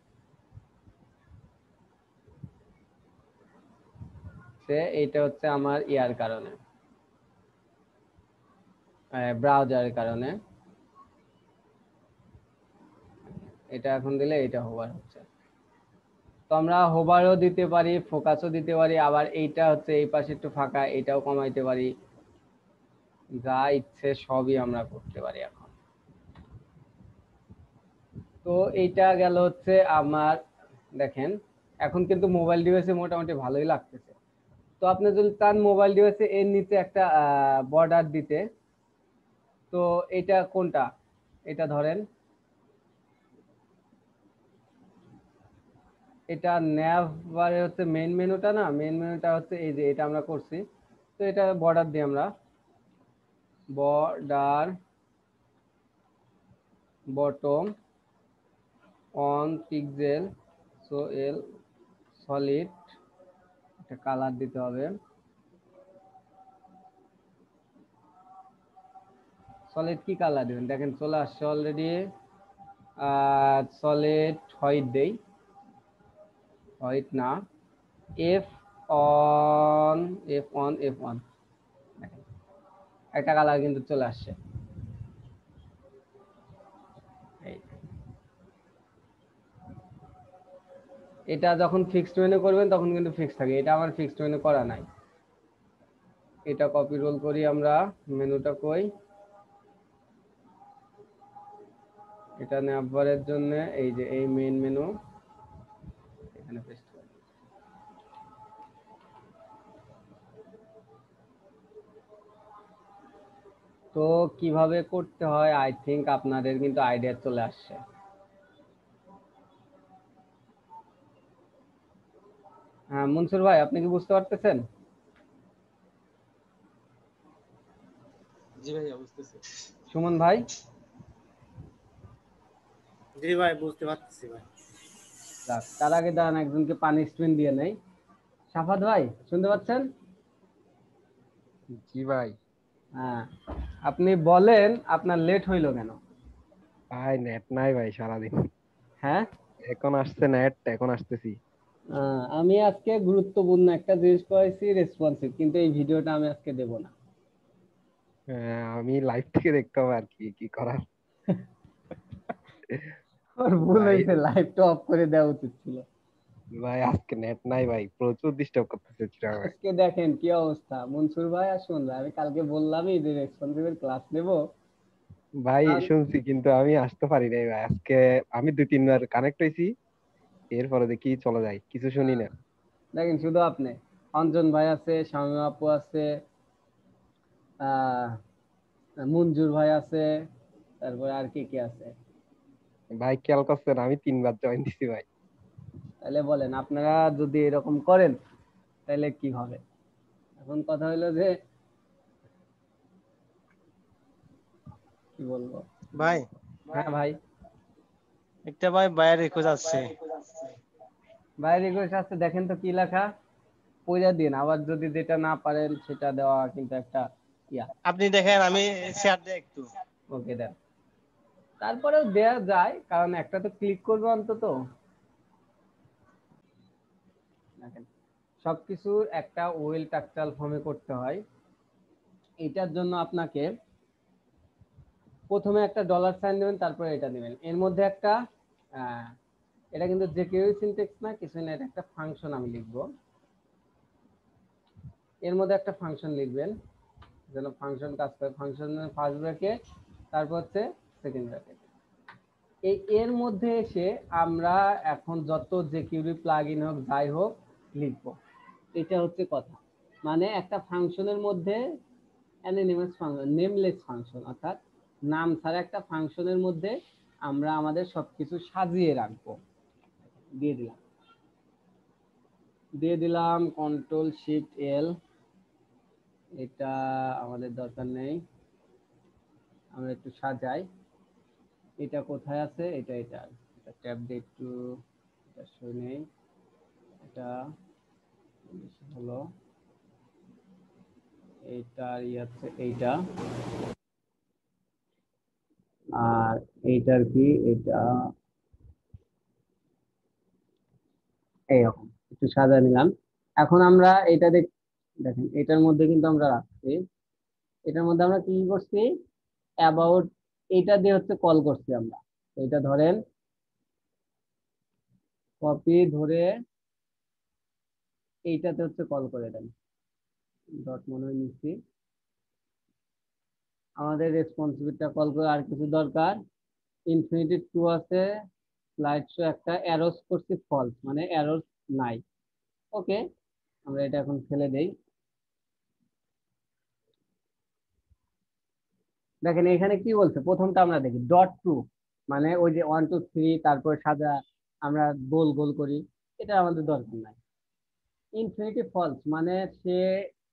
Speaker 1: এইটা হচ্ছে আমার ইয়ার কারণে, ব্রাউজারের কারণে। এটা এখন দিলে এটা হোভার হচ্ছে। তো আমরা হোভারও দিতে পারি, ফোকাসও দিতে পারি, আবার এইটা হচ্ছে এই পাশে একটু ফাঁকা, এটাও কমাইতে পারি, যা ইচ্ছে সবই আমরা করতে পারি এখন। তো এইটা গেল হচ্ছে আমার। দেখেন এখন কিন্তু মোবাইল ডিভাইসে মোটামুটি ভালোই লাগতেছে। তো আপনি যদি চান মোবাইল ডিভাইসে এর নিচে একটা বর্ডার দিতে, তো এটা কোনটা, এটা ধরেন এটা ন্যাভ বারে হচ্ছে মেইন মেনুটা না, মেইন মেনুটা হচ্ছে এই যে এটা আমরা করছি। তো এটা বর্ডার দিই আমরা, border bottom on pixel so L solid, একটা কালার দিতে হবে, সলিড কি কালার দিবেন, দেখেন চলে আসছে অলরেডি। সলিড হোয়াইট দেই, হোয়াইট না, F1 F1 F1, দেখেন একটা কালার কিন্তু চলে আসছে। এটা যখন ফিক্সড মেনু করবেন তখন কিন্তু ফিক্স থাকে, এটা আমার ফিক্সড মেনু করা নাই। এটা কপি রোল করি আমরা, মেনুটা কই, এটা নেভারের জন্য এই যে এই মেইন মেনু এখানে পেস্ট করি। তো কিভাবে করতে হয় আই থিংক আপনাদের কিন্তু আইডিয়া চলে আসছে। হ্যাঁ মনসুর ভাই, আপনি কি বুঝতে পারতেছেন?
Speaker 4: জি ভাইয়া বুঝতেছি।
Speaker 1: সুমন ভাই?
Speaker 2: জি ভাই বুঝতে পারতেছি ভাই।
Speaker 1: যাক, তার আগে দাঁড়ান একজনকে পানিশমেন্ট দিয়ে নেই। সাফাত ভাই শুনতে পাচ্ছেন?
Speaker 5: জি ভাই।
Speaker 1: হ্যাঁ, আপনি বলেন আপনার লেট হইলো কেন?
Speaker 5: ভাই নেট নাই ভাই সারাদিন।
Speaker 1: হ্যাঁ,
Speaker 5: এখন আসছে নেট, এখন আসতেছি।
Speaker 1: আমি আজকে গুরুত্বপূর্ণ একটা জিনিস করেছি, রেসপন্সিভ, কিন্তু এই ভিডিওটা আমি আজকে দেব না।
Speaker 5: আমি লাইভ থেকে দেখতে হবে আর কি, কি করার।
Speaker 1: ওর ভুল
Speaker 5: ভাই
Speaker 1: হয়েছে, লাইভটা অফ করে দেওয়া উচিত ছিল।
Speaker 5: ভাই আজকে নেট নাই ভাই, প্রচুর ডিস্টার্ব করতেছে চিরাগ ভাই।
Speaker 1: আজকে দেখেন কি অবস্থা। মনসুর ভাই আসুন, আমি কালকে বললামই যে রেসপন্সিভের ক্লাস নেব।
Speaker 5: ভাই
Speaker 1: আর
Speaker 5: শুনছি কিন্তু আমি আসতে পারি নাই ভাই আজকে। আমি 2-3 বার কানেক্ট হয়েছি, এরপরে দেখি চলে যায়, কিছু শুনি না।
Speaker 1: দেখেন শুধু আপনি, অঞ্জন ভাই আছে, শামীম আপু আছে, আহ মঞ্জুর ভাই আছে, তারপরে আর কি কি আছে?
Speaker 5: ভাই খেয়াল করছেন আমি 3 বার জয়েন দিছি ভাই।
Speaker 1: তাহলে বলেন, আপনারা যদি এরকম করেন তাহলে কি হবে? এখন কথা হলো যে কি বলবো।
Speaker 2: ভাই
Speaker 1: হ্যাঁ ভাই,
Speaker 2: একটা ভাই বাইরে রিকোয়েস্ট আসছে।
Speaker 1: বাইরে রিকোয়েস্ট আসছে, দেখেন তো কি লেখা, পড়ে দিন। আবার যদি যেটা না পারেন সেটা দেওয়া কিন্তু একটা ইয়া।
Speaker 2: আপনি দেখেন, আমি শেয়ার দেই একটু।
Speaker 1: ওকে দেন, তারপরেও দেয়া যায়, কারণ একটা তো ক্লিক করবে অন্তত। দেখেন, সবকিছুর একটা ওয়েল টাকচাল ফর্মে করতে হয়। এটার জন্য আপনাকে প্রথমে একটা ডলার সাইন দেবেন, তারপরে এটা দিবেন। এর মধ্যে একটা এটা কিন্তু যে কেউ সিনট্যাক্স না, কিছু না, এটা একটা ফাংশন আমি লিখবো। এর মধ্যে একটা ফাংশন লিখবেন যেন ফাংশন কাজ করে। ফাংশনের ফার্স্ট ব্র্যাকেট, তারপর হচ্ছে সেকেন্ড ব্র্যাকেট। এর মধ্যে এসে আমরা এখন যত জেকিউরি প্লাগইন হোক যাই হোক লিখবো। এটা হচ্ছে কথা। মানে একটা ফাংশনের মধ্যে অ্যানোনিমাস ফাংশন, নেমলেস ফাংশন, অর্থাৎ নাম ছাড়া একটা ফাংশনের মধ্যে আমরা আমাদের সবকিছু সাজিয়ে রাখবো। দিয়ে দিলাম কন্ট্রোল শিফট এল। এটা আমাদের দরকার নেই, আমরা একটু সাজাই। এটা কোথায় আছে? এটা এটা এটা ট্যাব দিয়ে একটু এটা সই নেই। এটা হলো এইটার আছে এইটা, আর এইটার কি এটা এইরকম একটু সাজা নিলাম। এখন আমরা এটা দেখেন, এটার মধ্যে কিন্তু আমরা রাখছি, এটার মধ্যে আমরা কি করছি, অ্যাবাউট, এটা দিয়ে হচ্ছে কল করছি আমরা। এটা ধরেন কপি ধরে এইটাতে হচ্ছে কল করে দেন। ডট মনে হয় নিচ্ছি, আমাদের রেসপন্সিবিলিটা কল করে। আর কিছু দরকার, ইনফিনিটি ট্রু আছে, স্লাইড শো একটা, অ্যারোস করছি ফলস, মানে অ্যারোস নাই। ওকে, আমরা এটা এখন ফেলে দেই। দেখেন এখানে কি বলছে, প্রথমটা আমরা দেখি ডট ট্রু, মানে ওই যে 1 2 3 তারপর সাজা আমরা গোল গোল করি, এটা আমাদের দরকার নাই। ইনফিনিটি ফলস মানে সে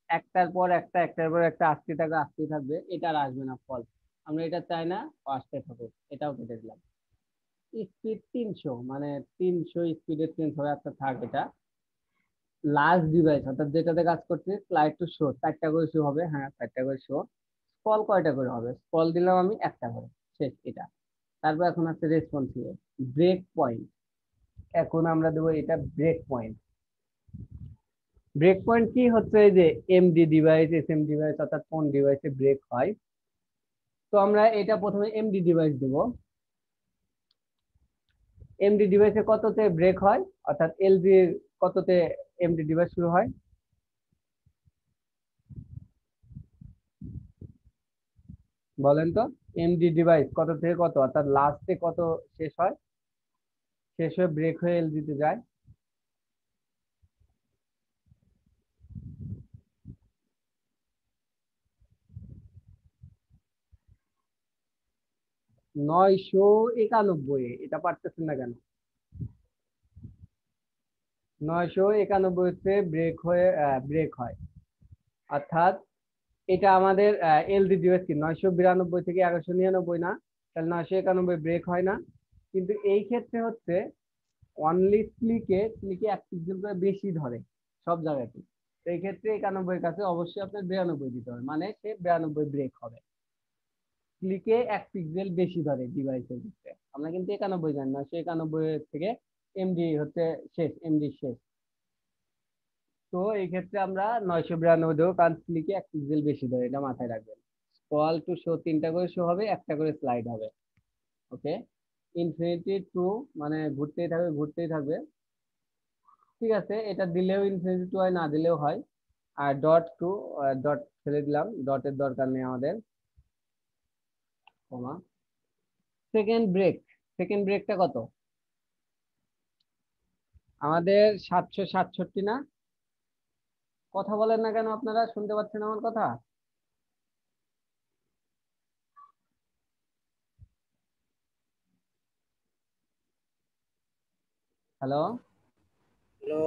Speaker 1: একটার পর একটা, একটার পর একটা আসতে থাকবে, আসতেই থাকবে, এটা আর আসবে না ফলস, আমরা এটা চাই না, আসতে থাকুক, এটাও কেটে দিলাম। স্পিড 300, মানে 300 স্পিডে চেঞ্জ হবে একটা থাক। এটা লাস্ট ডিভাইস, অর্থাৎ যেটাতে কাজ করছে স্লাইড টু শো, 4টা করে শো হবে। হ্যাঁ 4টা করে শো। স্ক্রল কয়টা করে হবে? স্ক্রল দিলাম আমি একটা করে, শেষ এটা। তারপর এখন আছে রেসপন্সিভ ব্রেক পয়েন্ট। এখন আমরা দেবো এটা ব্রেক পয়েন্ট। ব্রেক পয়েন্ট কি হচ্ছে, এই যে এমডি ডিভাইস, এসএম ডিভাইস, অর্থাৎ কোন ডিভাইসে ব্রেক হয়। তো আমরা এটা প্রথমে এমডি ডিভাইস দেব। এমডি ডিভাইসে কততে ব্রেক হয়, অর্থাৎ এলজি এর কততে এমডি ডিভাইস শুরু হয়? বলেন তো, এমডি ডিভাইস কত থেকে কত, অর্থাৎ লাস্টে কত শেষ হয়, শেষ হয়ে ব্রেক হয়ে এলজি তে যায়? 991। এটা পারতেছেন না কেন? 991 হচ্ছে ব্রেক হয়, অর্থাৎ এটা আমাদের এলজি ডিভাইস কি 992 থেকে 1199 না? তাহলে 991 ব্রেক হয় না। কিন্তু এই ক্ষেত্রে হচ্ছে অনলি ক্লিকে এক পিক্সেল করে বেশি ধরে সব জায়গাতে। তো এই ক্ষেত্রে 91 কাছে অবশ্যই আপনার 92 দিতে হবে, মানে সে 92 ব্রেক হবে। ক্লিকে 1 পিক্সেল বেশি ধরে ডিভাইসের ক্ষেত্রে। আমরা কিন্তু 91 জানি না, সে 91 থেকে এমডি হচ্ছে শেষ, এমডি শেষ। তো এই ক্ষেত্রে আমরা 992 দেবো, কারণ ক্লিকে 1 পিক্সেল বেশি ধরে, এটা মাথায় রাখবেন। স্ক্রল টু শো 3টা করে শো হবে, একটা করে স্লাইড হবে। ওকে, ইনফিনিটি টু মানে ঘুরতেই থাকবে ঘুরতেই থাকবে। ঠিক আছে, এটা দিলেও ইনফিনিটি টু হয়, না দিলেও হয়। আর ডট টু, ডট ফেলে দিলাম, ডটের দরকার নেই আমাদের। কমা, সেকেন্ড ব্রেকটা কত আমাদের? 767 না? কথা বলেন না কেন আপনারা, শুনতে পাচ্ছেন আমার কথা? হ্যালো।
Speaker 2: হ্যালো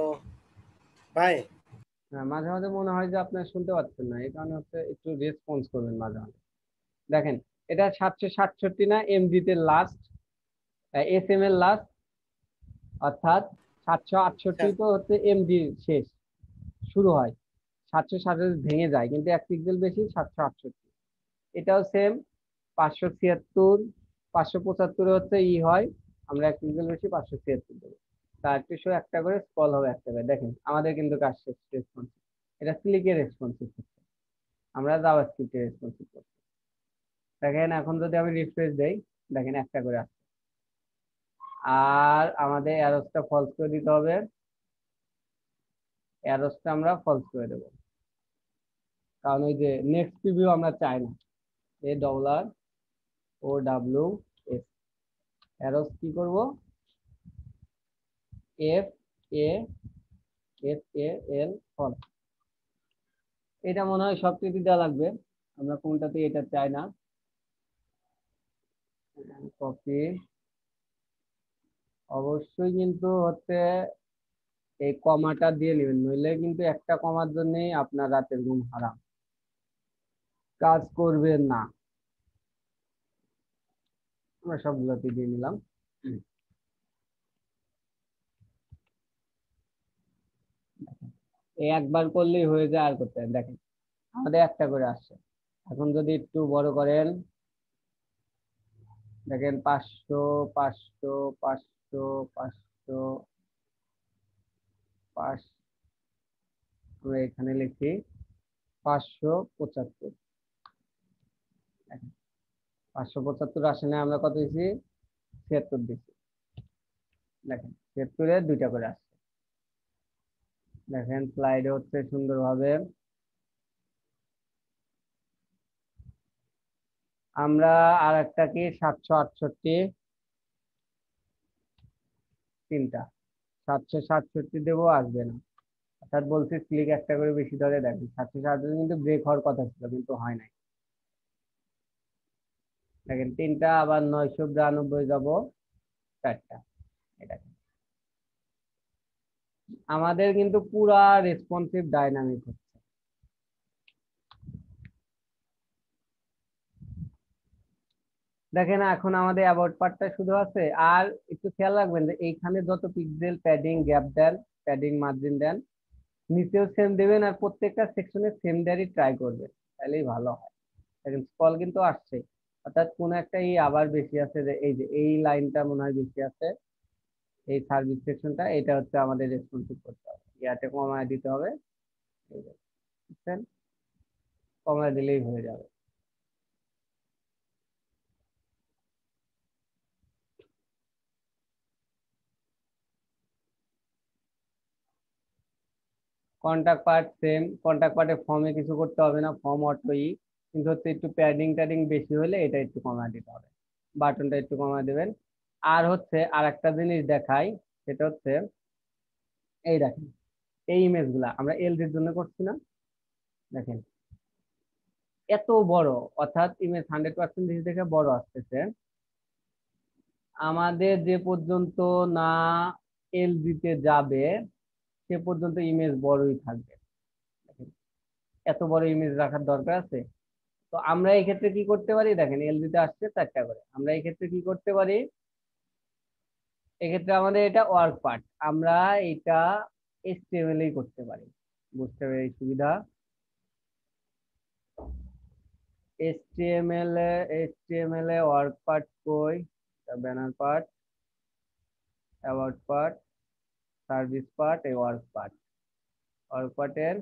Speaker 2: ভাই।
Speaker 1: হ্যাঁ, মাঝে মাঝে মনে হয় যে আপনারা শুনতে পাচ্ছেন না, এই কারণে হচ্ছে একটু রেসপন্স করবেন মাঝে মাঝে। দেখেন, এটা 767 না এমজি তে লাস্ট, এস এম এর লাস্ট, অর্থাৎ 768 তো হচ্ছে এমজি শেষ, শুরু হয় 767 ভেঙে যায়, কিন্তু 1 পিক্সেল বেশি 768। এটাও সেম, 576, 575 হচ্ছে ই হয়, আমরা 1 পিক্সেল বেশি 576 দেবো। তার শো একটা করে, স্ক্রল হবে একটা করে। দেখেন আমাদের কিন্তু কাজ শেষ, রেসপন্সিভ। এটা ক্লিকের রেসপন্সিভ হচ্ছে, আমরা জাভাস্ক্রিপ্টের রেসপন্সিভ করছি। দেখেন এখন যদি আমি রিফ্রেশ দেই, দেখেন একটা করে আসছে। আর আমাদের অ্যারোসটা ফলস করে দিতে হবে, অ্যারোসটা আমরা ফলস করে দেবো, কারণ ওই যে নেক্সট প্রিভিউ আমরা চাই না। ARROWS, অ্যারোস কি করব, FAL ফলস। এটা মনে হয় সবকিছু দেওয়া লাগবে, আমরা কোনটাতে এটা চাই না। কপি, অবশ্যই কিন্তু হচ্ছে এই কমাটা দিয়ে নেবেন, নইলে কিন্তু একটা কমার জন্যই আপনার রাতের ঘুম হারাম, কাজ করবেন না। আমরা সবগুলোতে দিয়ে নিলাম। এই একবার করলেই হয়ে যায়, আর করতে হয়। দেখেন আমাদের একটা করে আসছে। এখন যদি একটু বড় করেন, দেখেন 500, 500, 500, 500, 5, আমরা এখানে লিখি 575। 575 আসে না, আমরা কত দিয়েছি? 76 দিচ্ছি। দেখেন 76-এ 2টা করে আসছে। দেখেন স্লাইডে হচ্ছে সুন্দরভাবে। আমরা আর একটা কি 768, 3টা 767 দেবো, আসবে না। অর্থাৎ বলছি ক্লিক একটা করে বেশি ধরে। দেখেন 767 কিন্তু ব্রেক হওয়ার কথা ছিল, কিন্তু হয় নাই। দেখেন 3টা, আবার 992 যাব 4টা। এটা আমাদের কিন্তু পুরা রেসপন্সিভ ডাইনামিক হচ্ছে। দেখেন এখন আমাদের অ্যাবাউট পার্টটা শুধু আছে। আর একটু খেয়াল রাখবেন যে এইখানে যত পিক্সেল প্যাডিং গ্যাপ দেন, প্যাডিং মার্জিন দেন, নিচেও সেম দেবেন, আর প্রত্যেকটা সেকশনে সেম দেওয়ারই ট্রাই করবেন, তাহলেই ভালো হয়। দেখেন স্ক্রল কিন্তু আসছে, অর্থাৎ কোন একটা আবার বেশি আছে, যে এই যে এই লাইনটা মনে হয় বেশি আছে, এই সার্ভিস সেকশনটা, এটা হচ্ছে আমাদের রেসপন্সিভ করতে হবে, ইয়াতে কমায় দিতে হবে। এই যে বুঝছেন, কমায় দিলেই হয়ে যাবে। কন্টাক্ট পার্ট সেম, কন্টাক্ট পার্টে ফর্মে কিছু করতে হবে না, ফর্ম অটোই, কিন্তু হচ্ছে একটু প্যাডিং ট্যাডিং বেশি হলে এটা একটু কমায় দিতে হবে, বাটনটা একটু কমায় দেবেন। আর হচ্ছে আর একটা জিনিস দেখাই, সেটা হচ্ছে এই দেখেন এই ইমেজগুলা আমরা এলজির জন্য করছি না, দেখেন এত বড়, অর্থাৎ ইমেজ 100% থেকে বড় আসতেছে। আমাদের যে পর্যন্ত না এলজিতে যাবে সে পর্যন্ত ইমেজ বড়ই থাকবে। দেখেন, এত বড় ইমেজ রাখার দরকার আছে? তো আমরা এই ক্ষেত্রে কি করতে পারি, দেখেন এলজিতে আসছে 4টা করে, আমরা এই ক্ষেত্রে কি করতে পারি, এক্ষেত্রে আমাদের এটা ওয়ার্ক পার্ট, আমরা এটা HTML এই করতে পারি, বুঝতে পারি সুবিধা। HTML এ ওয়ার্ক পার্ট কই, banner part, about part, service part, এই ওয়ার্ক পার্টের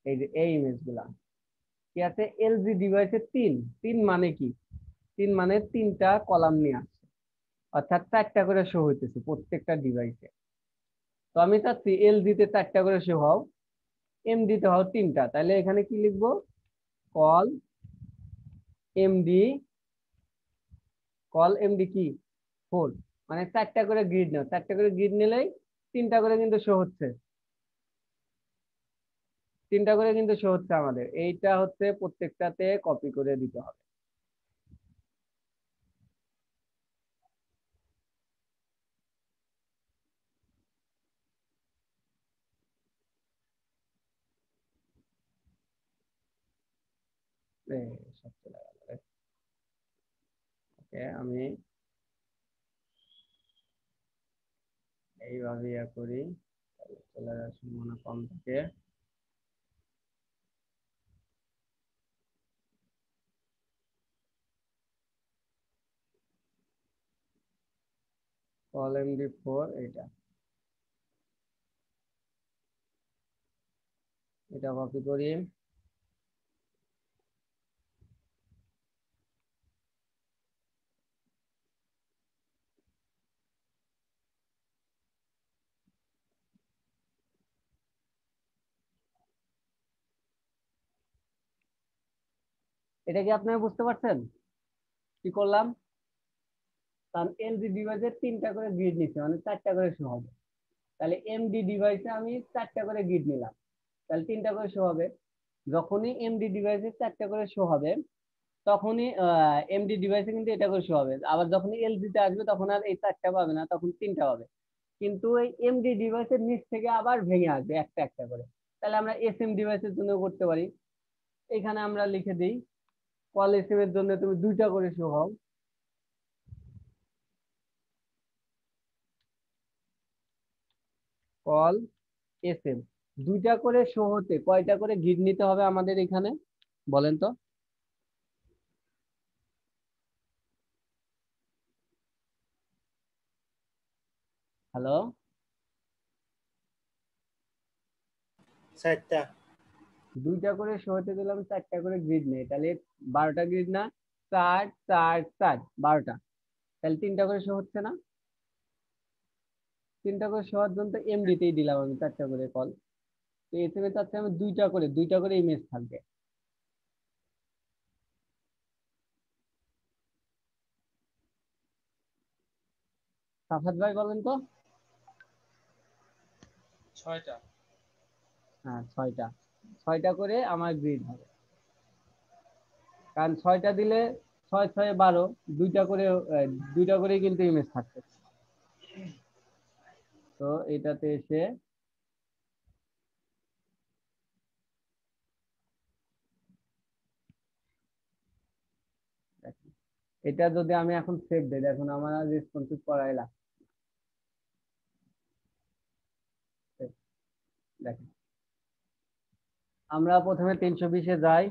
Speaker 1: এই যে এই ইমেজগুলা কি আছে, এলজি ডিভাইসে 3 মানে কি, 3 মানে 3টা কলাম নিয়ে আসছে, অর্থাৎ 4টা করে শো হইতেছে প্রত্যেকটা ডিভাইসে। তো আমি চাচ্ছি এলজি তে 4টা করে শো হও, এমডি তে হও 3টা, তাহলে এখানে কি লিখবো, কল এমডি কি 4, মানে 4টা করে গ্রিড নাও, 4টা করে গ্রিড নিলেই 3টা করে কিন্তু শো হচ্ছে, 3টা করে কিন্তু শো হচ্ছে আমাদের। এইটা হচ্ছে প্রত্যেকটাতে কপি করে দিতে হবে। সব চলে গেল রে। ওকে, আমি এইভাবে ইয়া করি, তাহলে চলে যাওয়ার সম্ভাবনা কম থাকে। কল MD4 এটা কপি করি, এটা কি আপনারা বুঝতে পারছেন কি করলাম? কারণ এলজি ডিভাইসে 3টা করে গ্রিড নিচ্ছে, মানে 4টা করে শো হবে। তাহলে এমডি ডিভাইসে আমি 4টা করে গ্রিড নিলাম, তাহলে 3টা করে শো হবে। যখনই এমডি ডিভাইসে 4টা করে শো হবে, তখনই এমডি ডিভাইসে কিন্তু এটা করে শো হবে। আবার যখনই এলজি তে আসবে তখন আর এই 4টা পাবে না, তখন 3টা পাবে। কিন্তু এই এমডি ডিভাইসের নিচ থেকে আবার ভেঙে আসবে একটা একটা করে। তাহলে আমরা এসএম ডিভাইসের জন্য করতে পারি, এখানে আমরা লিখে দিই কল এসএম এর জন্য তুমি 2টা করে শো হও, কল এসএম 2টা করে শো হতে কয়টা করে গ্রিড নিতে হবে আমাদের এখানে বলেন তো? হ্যালো,
Speaker 2: 4টা।
Speaker 1: 2টা করে শো হতে দিলাম, 4টা করে গ্রিড নেই, তাহলে 12টা গ্রিড না, 4 4 4 12টা, তাহলে 3টা করে শো হচ্ছে না? 3টা করে শো হওয়ার জন্য তো এমডি তেই দিলাম আমি 4টা করে কল। তো এসএম এ চাচ্ছি আমি 2টা করে ইমেজ থাকবে। সাফাত ভাই বলেন তো?
Speaker 4: 6টা।
Speaker 1: হ্যাঁ 6টা করে আমার গ্রিড হবে, কারণ 6টা দিলে 6 6 12, 2টা করে কিন্তু ইমেজ থাকছে। তো এটাতে এসে দেখেন, এটা যদি আমি এখন সেভ দিই, দেখুন আমার আর রেসপন্সিভ করাই লাগছে। দেখেন আমরা প্রথমে 320-এ যাই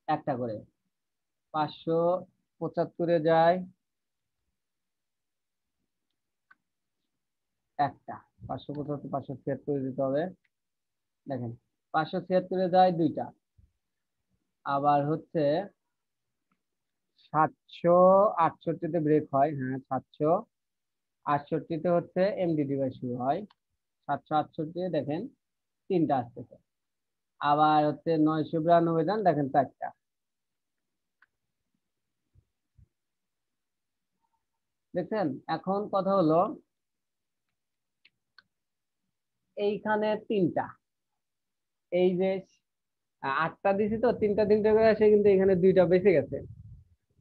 Speaker 1: একটা করে, 575-এ যাই একটা, 575 576 দিতে হবে। দেখেন 576-এ যায় 2টা, আবার হচ্ছে 768-তে ব্রেক হয়, হ্যাঁ 768-তে হচ্ছে এমডি ডিভাইস শুরু হয়, 768 দেখেন 3টা আসতেছে। আবার হচ্ছে 992 যান, দেখেন 4টা। দেখছেন? এখন কথা হলো এইখানে 3টা, এই যে 8টা দিছি তো 3টা করে আসে, কিন্তু এখানে 2টা বেঁচে গেছে।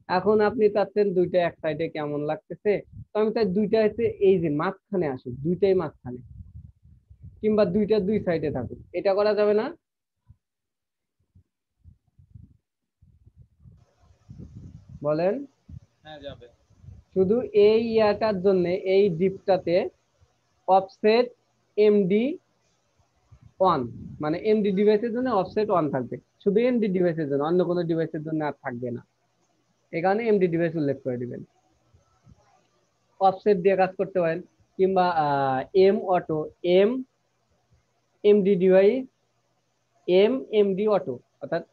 Speaker 1: এখন আপনি চাচ্ছেন 2টা এক সাইডে কেমন লাগতেছে, তো আমি চাই 2টা হচ্ছে এই যে মাঝখানে আসুক, 2টাই মাঝখানে, কিংবা 2টা 2 সাইডে থাকুক, এটা করা যাবে না? বলেন।
Speaker 4: হ্যাঁ যাবে।
Speaker 1: শুধু এই ইয়াটার জন্য এই ডিপটাতে অফসেট এমডি 1, মানে এমডি ডিভাইসের জন্য অফসেট 1 থাকবে, শুধু এমডি ডিভাইসের জন্য, অন্য কোনো ডিভাইসের জন্য আর থাকবে না। এই কারণে এমডি ডিভাইস উল্লেখ করে দিবেন। অফসেট দিয়ে কাজ করতে পারেন, কিংবা M auto, M MD device, M MD auto, অর্থাৎ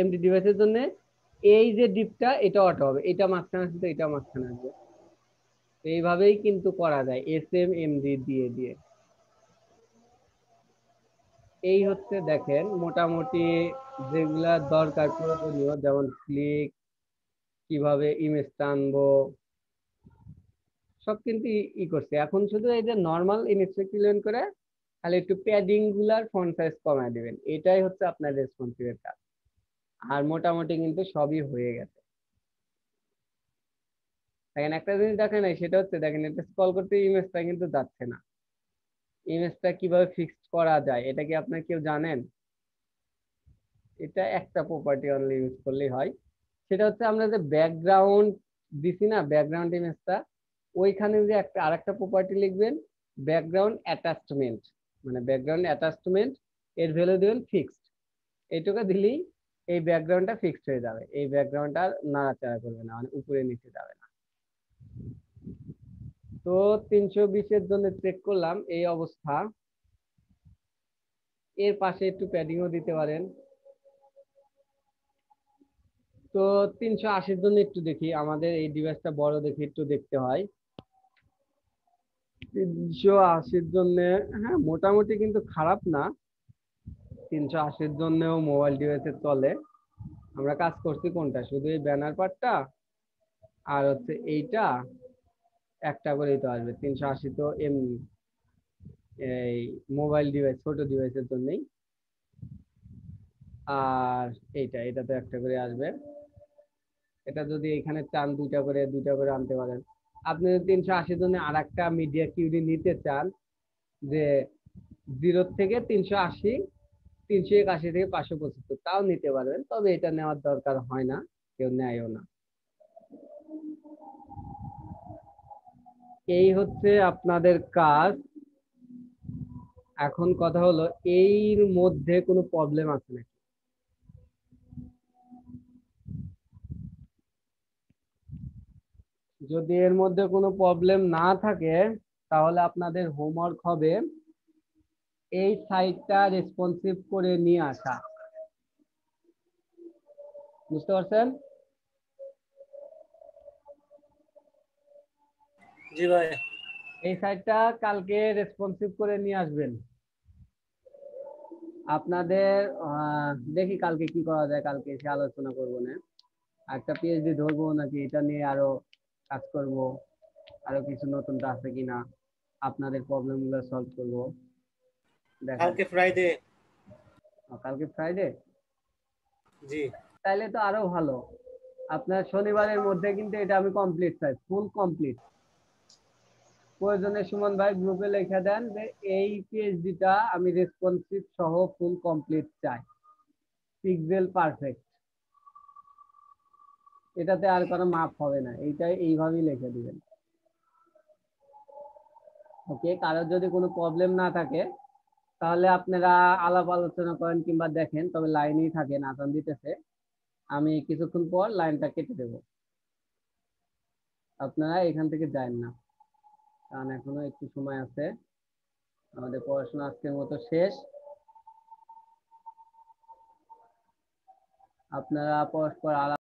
Speaker 1: এমডি ডিভাইসের জন্য এই যে ডিপটা এটা অটো হবে, এটা মাঝখানে আসবে, এটা মাঝখানে আসবে। এইভাবেই কিন্তু করা যায় এস এম এমডি দিয়ে দিয়ে। এই হচ্ছে দেখেন মোটামুটি যেগুলা দরকার প্রয়োজনীয়, যেমন ক্লিক, কিভাবে ইমেজ টানবো, সব কিন্তু করছে। এখন শুধু এই যে নর্মাল ইমেজটা ক্লিন করে খালি একটু প্যাডিং গুলার ফন্ট সাইজ কমায় দিবেন, এটাই হচ্ছে আপনার রেসপন্সিভের কাজ। আর মোটামুটি কিন্তু সবই হয়ে গেছে। দেখেন একটা জিনিস দেখেন নাই, সেটা হচ্ছে দেখেন এটা স্ক্রল করতে ইমেজটা কিন্তু যাচ্ছে না। ইমেজটা কিভাবে ফিক্সড করা যায় এটা কি আপনার কেউ জানেন? এটা একটা প্রপার্টি অনলি ইউজ করলেই হয়। সেটা হচ্ছে আমরা যে ব্যাকগ্রাউন্ড দিছি না, ব্যাকগ্রাউন্ড ইমেজটা, ওইখানে যে একটা আরেকটা প্রপার্টি লিখবেন, ব্যাকগ্রাউন্ড অ্যাটাচমেন্ট, মানে ব্যাকগ্রাউন্ড অ্যাটাচমেন্ট এর ভ্যালু দিবেন ফিক্সড। এইটুকু দিলেই এই ব্যাকগ্রাউন্ডটা ফিক্সড হয়ে যাবে, এই ব্যাকগ্রাউন্ডটা নাড়াচাড়া করবে না, মানে উপরে নিচে যাবে না। তো 320-এর জন্য চেক করলাম এই অবস্থা। এর পাশে একটু প্যাডিংও দিতে পারেন। তো 380-র জন্য একটু দেখি, আমাদের এই ডিভাইসটা বড় দেখে একটু দেখতে হয়। 380-র জন্য হ্যাঁ মোটামুটি কিন্তু খারাপ না, 380-র জন্যও মোবাইল ডিভাইসে চলে। আমরা কাজ করছি কোনটা, শুধু এই ব্যানার পার্টটা আর হচ্ছে এইটা একটা করেই তো আসবে। 380 তো এমনি এই মোবাইল ডিভাইস, ছোট ডিভাইসের জন্যই। আর এটা তো একটা করে আসবে। এটা যদি এখানে চান দুইটা করে আনতে পারেন। আপনি যদি 380 জন্য আর একটা মিডিয়া কিউডি নিতে চান, যে 0 থেকে 380, 381 থেকে 575, তাও নিতে পারবেন, তবে এটা নেওয়ার দরকার হয় না, কেউ নেয়ও না। এই হচ্ছে আপনাদের কাজ। এখন কথা হলো এর মধ্যে কোনো প্রবলেম আছে নাকি? যদি এর মধ্যে কোনো প্রবলেম না থাকে তাহলে আপনাদের হোমওয়ার্ক হবে এই সাইটটা রেসপন্সিভ করে নিয়ে আসা। বুঝতে পারছেন?
Speaker 2: জি ভাই।
Speaker 1: এই সাইটটা কালকে রেসপন্সিভ করে নিয়ে আসবেন। আপনাদের দেখি কালকে কি করা যায়, কালকে এসে আলোচনা করবো না, একটা পিএইচডি ধরবো নাকি এটা নিয়ে আরো কাজ করব, আরো কিছু নতুন আছে কিনা, আপনাদের প্রবলেম গুলো সলভ করবো।
Speaker 2: কালকে ফ্রাইডে।
Speaker 1: কালকে ফ্রাইডে?
Speaker 2: জি।
Speaker 1: তাইলে তো আরো ভালো। আপনার শনিবারের মধ্যে কিন্তু এটা আমি কমপ্লিট চাই, ফুল কমপ্লিট। প্রয়োজনে সুমন ভাই গ্রুপে লিখে দেন যে এই পিএইচডিটা আমি রেসপন্সিভ সহ ফুল কমপ্লিট চাই, পিক্সেল পারফেক্ট। এটাতে আর কোনো মাপ হবে না, এইটাই এইভাবেই লিখে দিবেন। ওকে, কারোর যদি কোনো প্রবলেম না থাকে তাহলে আপনারা আলাপ আলোচনা করেন কিংবা দেখেন, তবে লাইনেই থাকেন, আজান দিতেছে, আমি কিছুক্ষণ পর লাইনটা কেটে দেব, আপনারা এখান থেকে যান না, কারণ এখনো একটু সময় আছে। আমাদের পড়াশোনা আজকের মতো শেষ। আপনারা পরস্পর আলাপ